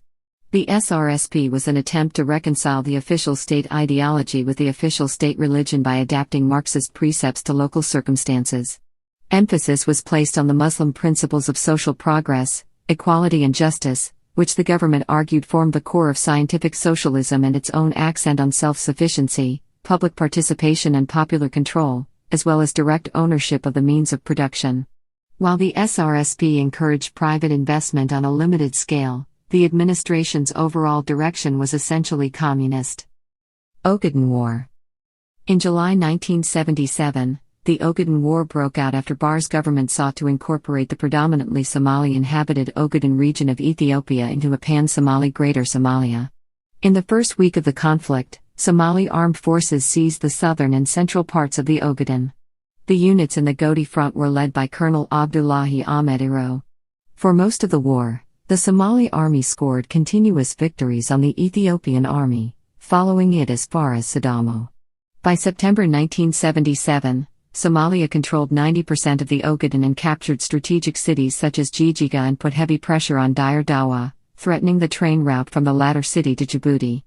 The SRSP was an attempt to reconcile the official state ideology with the official state religion by adapting Marxist precepts to local circumstances. Emphasis was placed on the Muslim principles of social progress, equality and justice, which the government argued formed the core of scientific socialism, and its own accent on self-sufficiency, public participation and popular control, as well as direct ownership of the means of production. While the SRSP encouraged private investment on a limited scale, the administration's overall direction was essentially communist. Ogaden War. In July 1977, the Ogaden War broke out after Barre's government sought to incorporate the predominantly Somali-inhabited Ogaden region of Ethiopia into a pan-Somali Greater Somalia. In the first week of the conflict, Somali armed forces seized the southern and central parts of the Ogaden. The units in the Goti front were led by Colonel Abdullahi Ahmed Iro. For most of the war, the Somali army scored continuous victories on the Ethiopian army, following it as far as Sidamo. By September 1977, Somalia controlled 90% of the Ogaden and captured strategic cities such as Jijiga and put heavy pressure on Dire Dawa, threatening the train route from the latter city to Djibouti.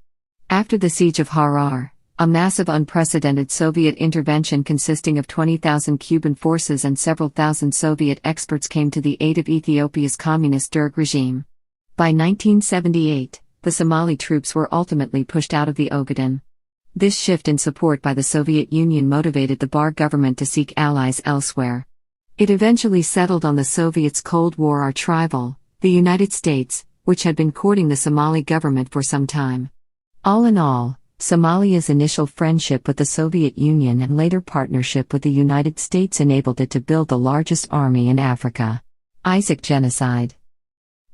After the siege of Harar, a massive unprecedented Soviet intervention consisting of 20,000 Cuban forces and several thousand Soviet experts came to the aid of Ethiopia's communist Derg regime. By 1978, the Somali troops were ultimately pushed out of the Ogaden. This shift in support by the Soviet Union motivated the Barre government to seek allies elsewhere. It eventually settled on the Soviets' Cold War arch-rival, the United States, which had been courting the Somali government for some time. All in all, Somalia's initial friendship with the Soviet Union and later partnership with the United States enabled it to build the largest army in Africa. Isaac Genocide.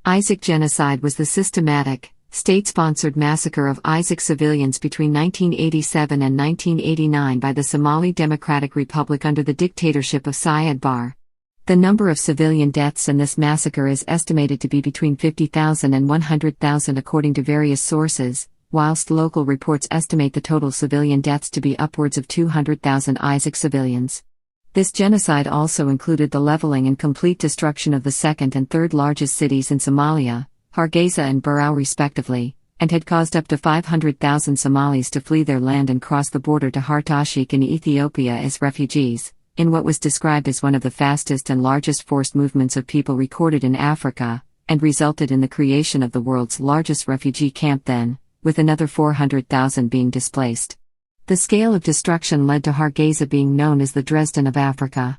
Isaac Genocide was the systematic, state-sponsored massacre of Isaac civilians between 1987 and 1989 by the Somali Democratic Republic under the dictatorship of Syed Barre. The number of civilian deaths in this massacre is estimated to be between 50,000 and 100,000 according to various sources, whilst local reports estimate the total civilian deaths to be upwards of 200,000 Isaac civilians. This genocide also included the leveling and complete destruction of the second and third largest cities in Somalia, Hargeisa and Barrow respectively, and had caused up to 500,000 Somalis to flee their land and cross the border to Hartashik in Ethiopia as refugees, in what was described as one of the fastest and largest forced movements of people recorded in Africa, and resulted in the creation of the world's largest refugee camp then, with another 400,000 being displaced. The scale of destruction led to Hargeisa being known as the Dresden of Africa.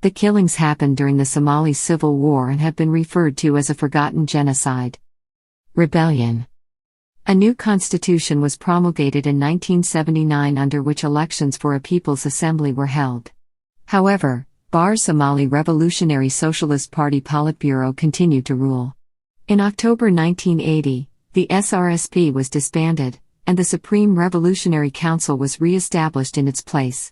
The killings happened during the Somali Civil War and have been referred to as a forgotten genocide. Rebellion. A new constitution was promulgated in 1979 under which elections for a People's Assembly were held. However, Barre's Somali Revolutionary Socialist Party Politburo continued to rule. In October 1980, the SRSP was disbanded, and the Supreme Revolutionary Council was re-established in its place.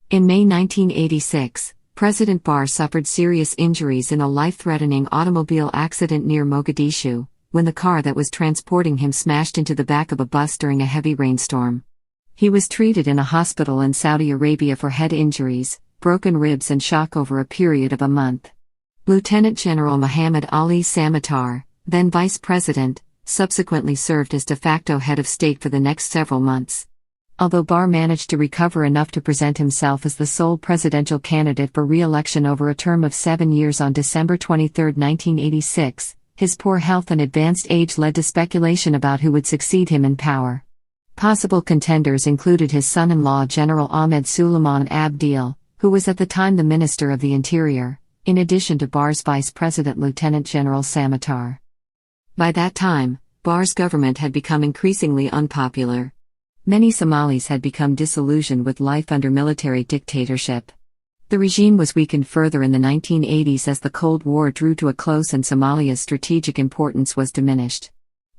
In May 1986, President Barre suffered serious injuries in a life-threatening automobile accident near Mogadishu, when the car that was transporting him smashed into the back of a bus during a heavy rainstorm. He was treated in a hospital in Saudi Arabia for head injuries, broken ribs and shock over a period of a month. Lieutenant General Muhammad Ali Samatar, then vice president, subsequently served as de facto head of state for the next several months. Although Barr managed to recover enough to present himself as the sole presidential candidate for re-election over a term of 7 years on December 23, 1986, his poor health and advanced age led to speculation about who would succeed him in power. Possible contenders included his son-in-law General Ahmed Suleiman Abdeel, who was at the time the Minister of the Interior, in addition to Barr's vice president Lieutenant General Samatar. By that time, Barr's government had become increasingly unpopular. Many Somalis had become disillusioned with life under military dictatorship. The regime was weakened further in the 1980s as the Cold War drew to a close and Somalia's strategic importance was diminished.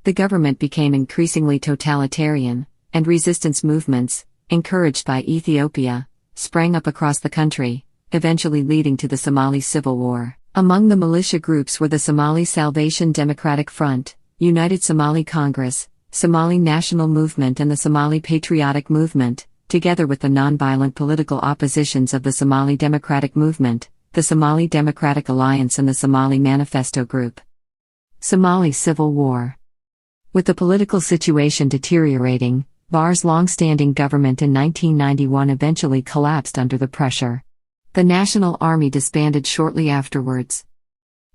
The government became increasingly totalitarian, and resistance movements, encouraged by Ethiopia, sprang up across the country, eventually leading to the Somali Civil War. Among the militia groups were the Somali Salvation Democratic Front, United Somali Congress, Somali National Movement and the Somali Patriotic Movement, together with the non-violent political oppositions of the Somali Democratic Movement, the Somali Democratic Alliance and the Somali Manifesto Group. Somali Civil War. With the political situation deteriorating, Barr's long-standing government in 1991 eventually collapsed under the pressure. The National Army disbanded shortly afterwards.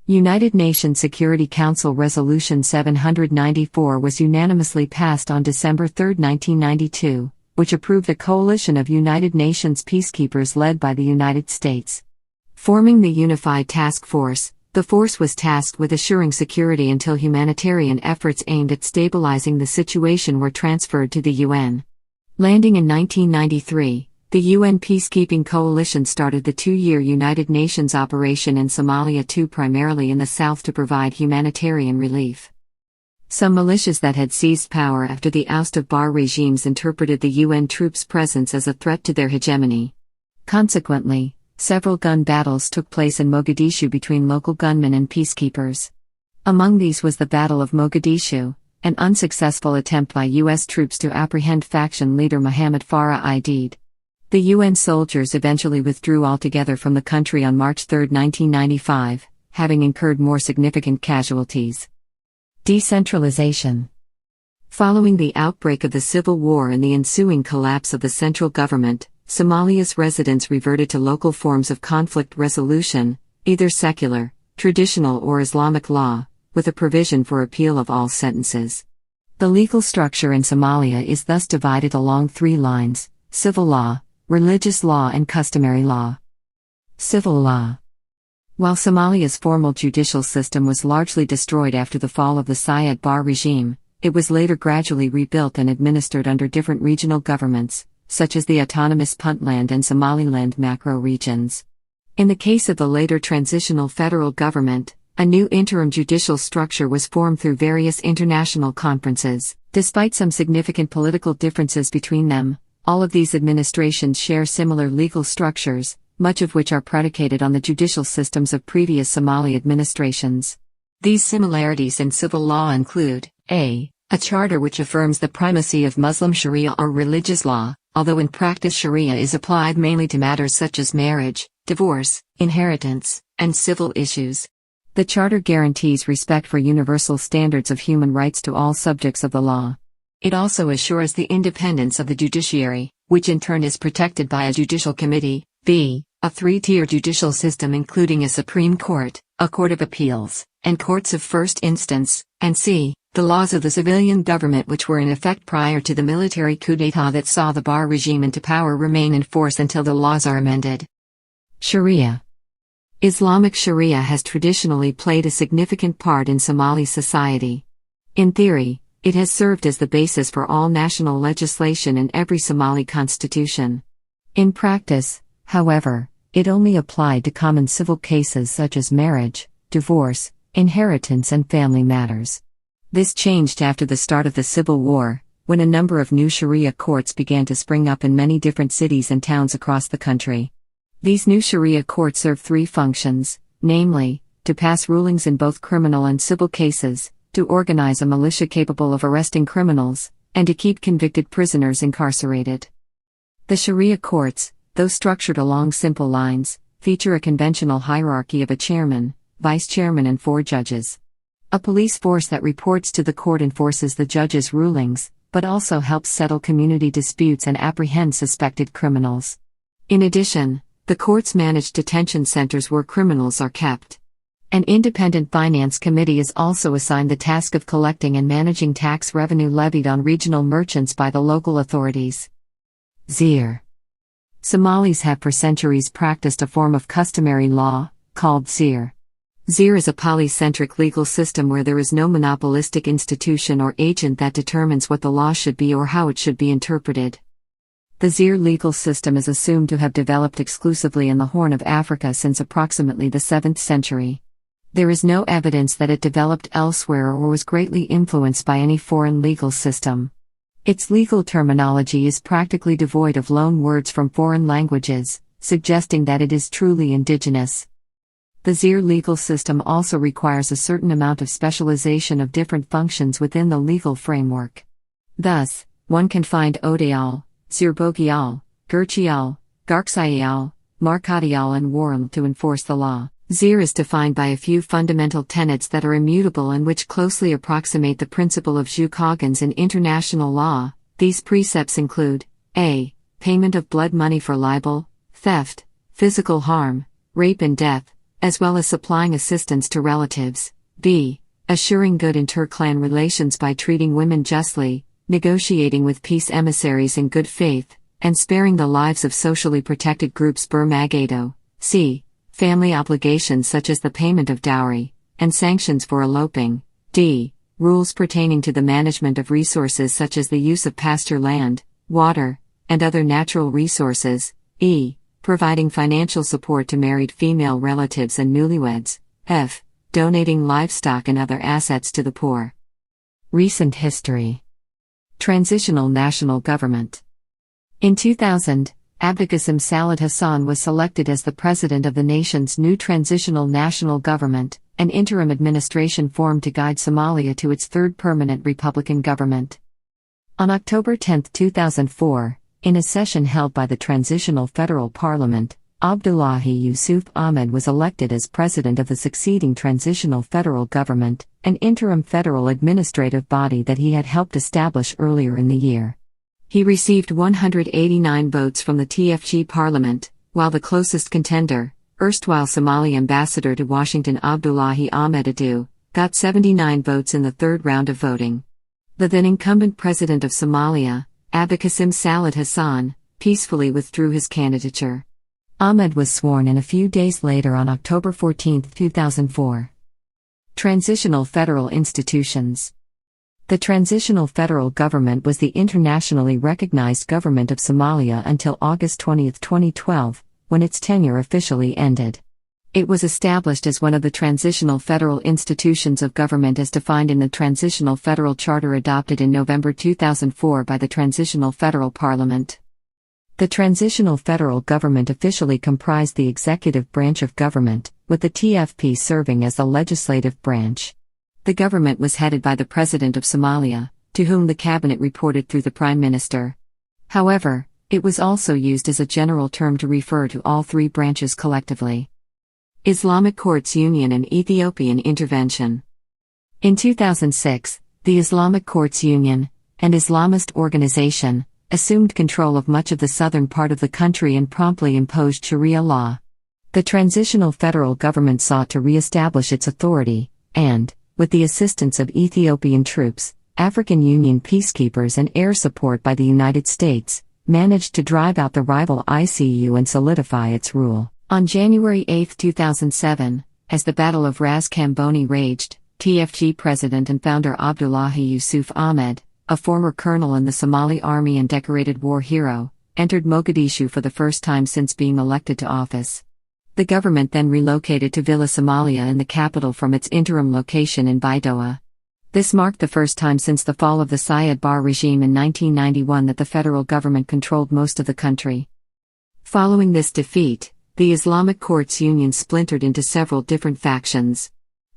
United Nations Security Council Resolution 794 was unanimously passed on December 3, 1992, which approved a coalition of United Nations peacekeepers led by the United States. Forming the Unified Task Force, the force was tasked with assuring security until humanitarian efforts aimed at stabilizing the situation were transferred to the UN. Landing in 1993, the UN peacekeeping coalition started the 2-year United Nations operation in Somalia II, primarily in the south, to provide humanitarian relief. Some militias that had seized power after the oust of Barr regimes interpreted the UN troops' presence as a threat to their hegemony. Consequently, several gun battles took place in Mogadishu between local gunmen and peacekeepers. Among these was the Battle of Mogadishu, an unsuccessful attempt by U.S. troops to apprehend faction leader Mohammed Farah Aidid. The UN soldiers eventually withdrew altogether from the country on March 3, 1995, having incurred more significant casualties. Decentralization. Following the outbreak of the Civil War and the ensuing collapse of the central government, Somalia's residents reverted to local forms of conflict resolution, either secular, traditional or Islamic law, with a provision for appeal of all sentences. The legal structure in Somalia is thus divided along 3 lines: civil law, religious law and customary law. Civil law. While Somalia's formal judicial system was largely destroyed after the fall of the Syed Barre regime, it was later gradually rebuilt and administered under different regional governments, such as the autonomous Puntland and Somaliland macro regions. In the case of the later transitional federal government, a new interim judicial structure was formed through various international conferences. Despite some significant political differences between them, all of these administrations share similar legal structures, much of which are predicated on the judicial systems of previous Somali administrations. These similarities in civil law include a charter which affirms the primacy of Muslim Sharia or religious law, although in practice Sharia is applied mainly to matters such as marriage, divorce, inheritance, and civil issues. The charter guarantees respect for universal standards of human rights to all subjects of the law. It also assures the independence of the judiciary, which in turn is protected by a judicial committee. B. A 3-tier judicial system including a Supreme Court, a Court of Appeals, and courts of first instance, and C. The laws of the civilian government which were in effect prior to the military coup d'état that saw the Barre regime into power remain in force until the laws are amended. Sharia. Islamic Sharia has traditionally played a significant part in Somali society. In theory, it has served as the basis for all national legislation in every Somali constitution. In practice, however, it only applied to common civil cases such as marriage, divorce, inheritance and family matters. This changed after the start of the Civil War, when a number of new Sharia courts began to spring up in many different cities and towns across the country. These new Sharia courts serve 3 functions, namely, to pass rulings in both criminal and civil cases, to organize a militia capable of arresting criminals, and to keep convicted prisoners incarcerated. The Sharia courts, though structured along simple lines, feature a conventional hierarchy of a chairman, vice chairman, and 4 judges. A police force that reports to the court enforces the judge's rulings, but also helps settle community disputes and apprehend suspected criminals. In addition, the courts manage detention centers where criminals are kept. An independent finance committee is also assigned the task of collecting and managing tax revenue levied on regional merchants by the local authorities. Zir. Somalis have for centuries practiced a form of customary law, called zir. Zir is a polycentric legal system where there is no monopolistic institution or agent that determines what the law should be or how it should be interpreted. The Zir legal system is assumed to have developed exclusively in the Horn of Africa since approximately the 7th century. There is no evidence that it developed elsewhere or was greatly influenced by any foreign legal system. Its legal terminology is practically devoid of loan words from foreign languages, suggesting that it is truly indigenous. The Zir legal system also requires a certain amount of specialization of different functions within the legal framework. Thus, one can find Odeal, Zirbogial, Gurchial, Garksial, Markadial, and Warm to enforce the law. Zir is defined by a few fundamental tenets that are immutable and which closely approximate the principle of jus cogens in international law. These precepts include a. Payment of blood money for libel, theft, physical harm, rape and death, as well as supplying assistance to relatives. B. Assuring good inter-clan relations by treating women justly, negotiating with peace emissaries in good faith, and sparing the lives of socially protected groups ber magado. C. Family obligations such as the payment of dowry, and sanctions for eloping. D. Rules pertaining to the management of resources such as the use of pasture land, water, and other natural resources. E. Providing financial support to married female relatives and newlyweds. F. Donating livestock and other assets to the poor. Recent history. Transitional national government. In 2000, Abdulqasim Salad Hassan was selected as the president of the nation's new transitional national government, an interim administration formed to guide Somalia to its third permanent republican government. On October 10, 2004, in a session held by the Transitional Federal Parliament, Abdullahi Yusuf Ahmed was elected as president of the succeeding Transitional Federal Government, an interim federal administrative body that he had helped establish earlier in the year. He received 189 votes from the TFG Parliament, while the closest contender, erstwhile Somali ambassador to Washington Abdullahi Ahmed Adu, got 79 votes in the third round of voting. The then incumbent president of Somalia, Abdulqasim Salad Hassan, peacefully withdrew his candidature. Ahmed was sworn in a few days later on October 14, 2004. Transitional federal institutions. The Transitional Federal Government was the internationally recognized government of Somalia until August 20, 2012, when its tenure officially ended. It was established as one of the transitional federal institutions of government as defined in the Transitional Federal Charter adopted in November 2004 by the Transitional Federal Parliament. The Transitional Federal Government officially comprised the executive branch of government, with the TFP serving as the legislative branch. The government was headed by the President of Somalia, to whom the cabinet reported through the Prime Minister. However, it was also used as a general term to refer to all three branches collectively. Islamic Courts Union and Ethiopian intervention. In 2006, the Islamic Courts Union, an Islamist organization, assumed control of much of the southern part of the country and promptly imposed Sharia law. The transitional federal government sought to re-establish its authority, and, with the assistance of Ethiopian troops, African Union peacekeepers and air support by the United States, managed to drive out the rival ICU and solidify its rule. On January 8, 2007, as the Battle of Ras Kamboni raged, TFG President and founder Abdullahi Yusuf Ahmed, a former colonel in the Somali army and decorated war hero, entered Mogadishu for the first time since being elected to office. The government then relocated to Villa Somalia in the capital from its interim location in Baidoa. This marked the first time since the fall of the Syed Barre regime in 1991 that the federal government controlled most of the country. Following this defeat, the Islamic Courts Union splintered into several different factions.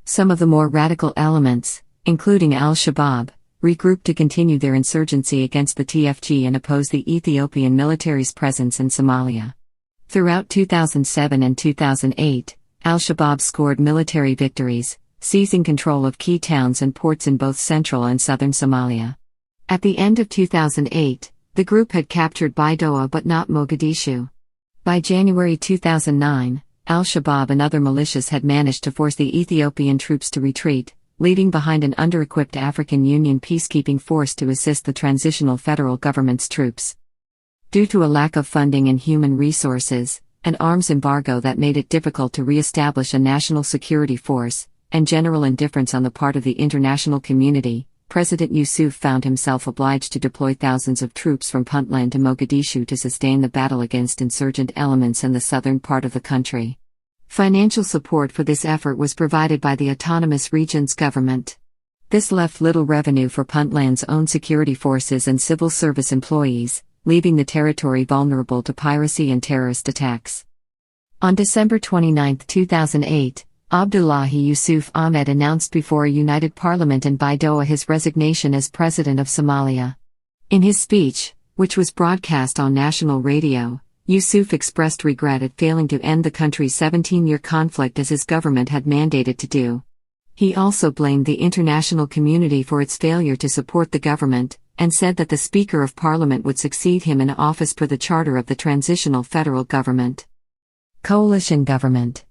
Some of the more radical elements, including al-Shabaab, regrouped to continue their insurgency against the TFG and oppose the Ethiopian military's presence in Somalia. Throughout 2007 and 2008, al-Shabaab scored military victories, seizing control of key towns and ports in both central and southern Somalia. At the end of 2008, the group had captured Baidoa but not Mogadishu. By January 2009, al-Shabaab and other militias had managed to force the Ethiopian troops to retreat, leaving behind an under-equipped African Union peacekeeping force to assist the transitional federal government's troops. Due to a lack of funding and human resources, an arms embargo that made it difficult to re-establish a national security force, and general indifference on the part of the international community, President Yusuf found himself obliged to deploy thousands of troops from Puntland to Mogadishu to sustain the battle against insurgent elements in the southern part of the country. Financial support for this effort was provided by the autonomous region's government. This left little revenue for Puntland's own security forces and civil service employees, leaving the territory vulnerable to piracy and terrorist attacks. On December 29, 2008, Abdullahi Yusuf Ahmed announced before a united parliament in Baidoa his resignation as president of Somalia. In his speech, which was broadcast on national radio, Yusuf expressed regret at failing to end the country's 17-year conflict as his government had mandated to do. He also blamed the international community for its failure to support the government, and said that the Speaker of Parliament would succeed him in office per the charter of the transitional federal government. Coalition government.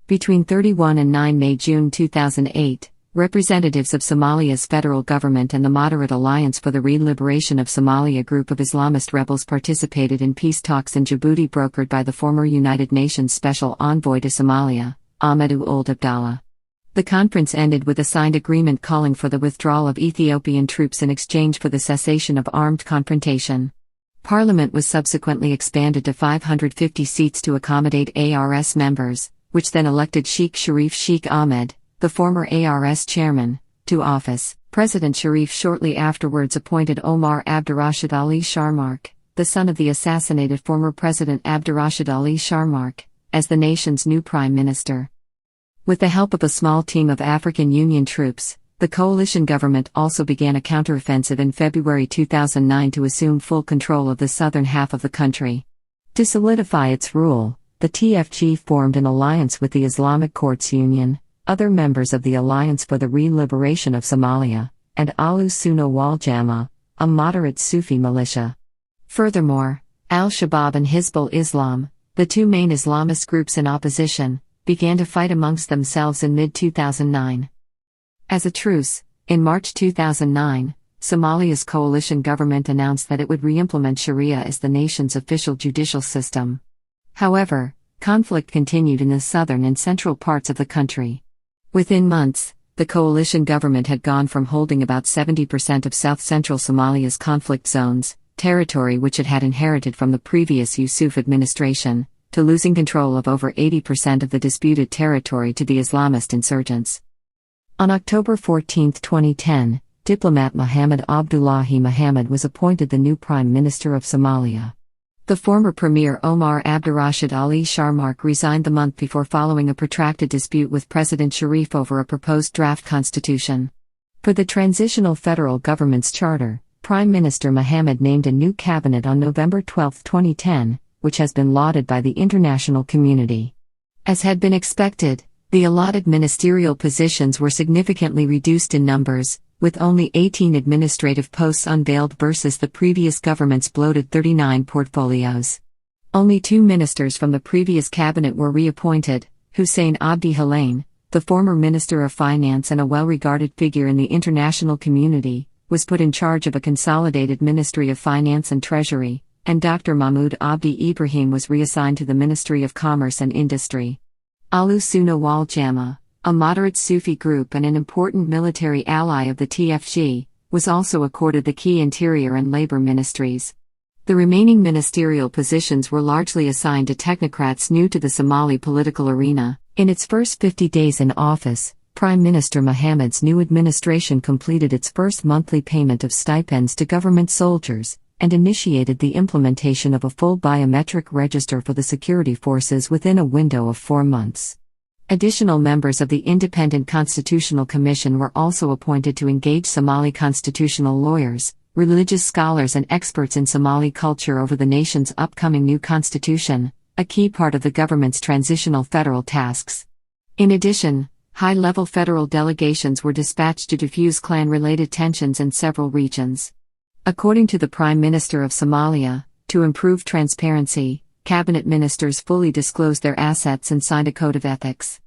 Between 31 and 9 May-June 2008, representatives of Somalia's federal government and the Moderate Alliance for the Re-Liberation of Somalia group of Islamist rebels participated in peace talks in Djibouti brokered by the former United Nations Special Envoy to Somalia, Ahmadu Ould Abdallah. The conference ended with a signed agreement calling for the withdrawal of Ethiopian troops in exchange for the cessation of armed confrontation. Parliament was subsequently expanded to 550 seats to accommodate ARS members, which then elected Sheikh Sharif Sheikh Ahmed, the former ARS chairman, to office. President Sharif shortly afterwards appointed Omar Abdirashid Ali Sharmark, the son of the assassinated former President Abdirashid Ali Sharmark, as the nation's new prime minister. With the help of a small team of African Union troops, the coalition government also began a counteroffensive in February 2009 to assume full control of the southern half of the country. To solidify its rule, the TFG formed an alliance with the Islamic Courts Union, other members of the Alliance for the Re-Liberation of Somalia, and Ahlu-Sunnah wal Jamaa, a moderate Sufi militia. Furthermore, al-Shabaab and Hizbul Islam, the two main Islamist groups in opposition, began to fight amongst themselves in mid-2009. As a truce, in March 2009, Somalia's coalition government announced that it would re-implement Sharia as the nation's official judicial system. However, conflict continued in the southern and central parts of the country. Within months, the coalition government had gone from holding about 70% of south-central Somalia's conflict zones, territory which it had inherited from the previous Yusuf administration, to losing control of over 80% of the disputed territory to the Islamist insurgents. On October 14, 2010, diplomat Mohammed Abdullahi Mohammed was appointed the new Prime Minister of Somalia. The former Premier Omar Abdirashid Ali Sharmark resigned the month before following a protracted dispute with President Sharif over a proposed draft constitution. Per the transitional federal government's charter, Prime Minister Mohammed named a new cabinet on November 12, 2010, which has been lauded by the international community. As had been expected, the allotted ministerial positions were significantly reduced in numbers, with only 18 administrative posts unveiled versus the previous government's bloated 39 portfolios. Only 2 ministers from the previous cabinet were reappointed. Hussein Abdi Halain, the former Minister of Finance and a well-regarded figure in the international community, was put in charge of a consolidated Ministry of Finance and Treasury, and Dr. Mahmoud Abdi Ibrahim was reassigned to the Ministry of Commerce and Industry. Ahlu-Sunnah wal Jamaa, a moderate Sufi group and an important military ally of the TFG, was also accorded the key interior and labor ministries. The remaining ministerial positions were largely assigned to technocrats new to the Somali political arena. In its first 50 days in office, Prime Minister Mohammed's new administration completed its first monthly payment of stipends to government soldiers, and initiated the implementation of a full biometric register for the security forces within a window of 4 months. Additional members of the Independent Constitutional Commission were also appointed to engage Somali constitutional lawyers, religious scholars and experts in Somali culture over the nation's upcoming new constitution, a key part of the government's transitional federal tasks. In addition, high-level federal delegations were dispatched to diffuse clan-related tensions in several regions. According to the Prime Minister of Somalia, to improve transparency, cabinet ministers fully disclosed their assets and signed a code of ethics.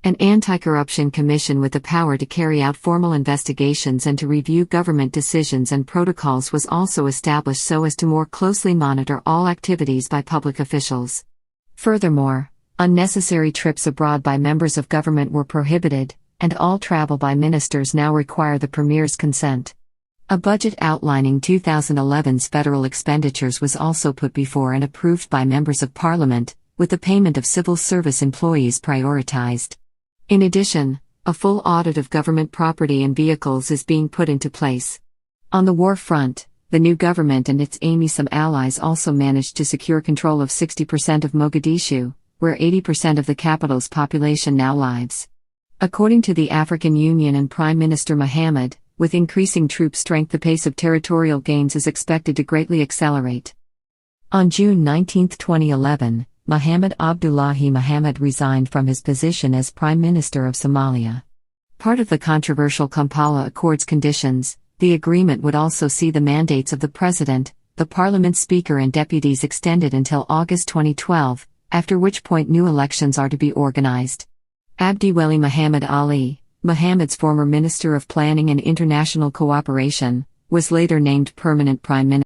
An anti-corruption commission with the power to carry out formal investigations and to review government decisions and protocols was also established so as to more closely monitor all activities by public officials. Furthermore, unnecessary trips abroad by members of government were prohibited, and all travel by ministers now require the Premier's consent. A budget outlining 2011's federal expenditures was also put before and approved by members of Parliament, with the payment of civil service employees prioritized. In addition, a full audit of government property and vehicles is being put into place. On the war front, the new government and its AMISOM allies also managed to secure control of 60% of Mogadishu, where 80% of the capital's population now lives. According to the African Union and Prime Minister Mohamed, with increasing troop strength, the pace of territorial gains is expected to greatly accelerate. On June 19, 2011, Mohamed Abdullahi Mohamed resigned from his position as Prime Minister of Somalia. Part of the controversial Kampala Accords conditions, the agreement would also see the mandates of the President, the Parliament Speaker and deputies extended until August 2012, after which point new elections are to be organized. Abdiweli Mohamed Ali, Mohamed's former Minister of Planning and International Cooperation, was later named permanent Prime Minister.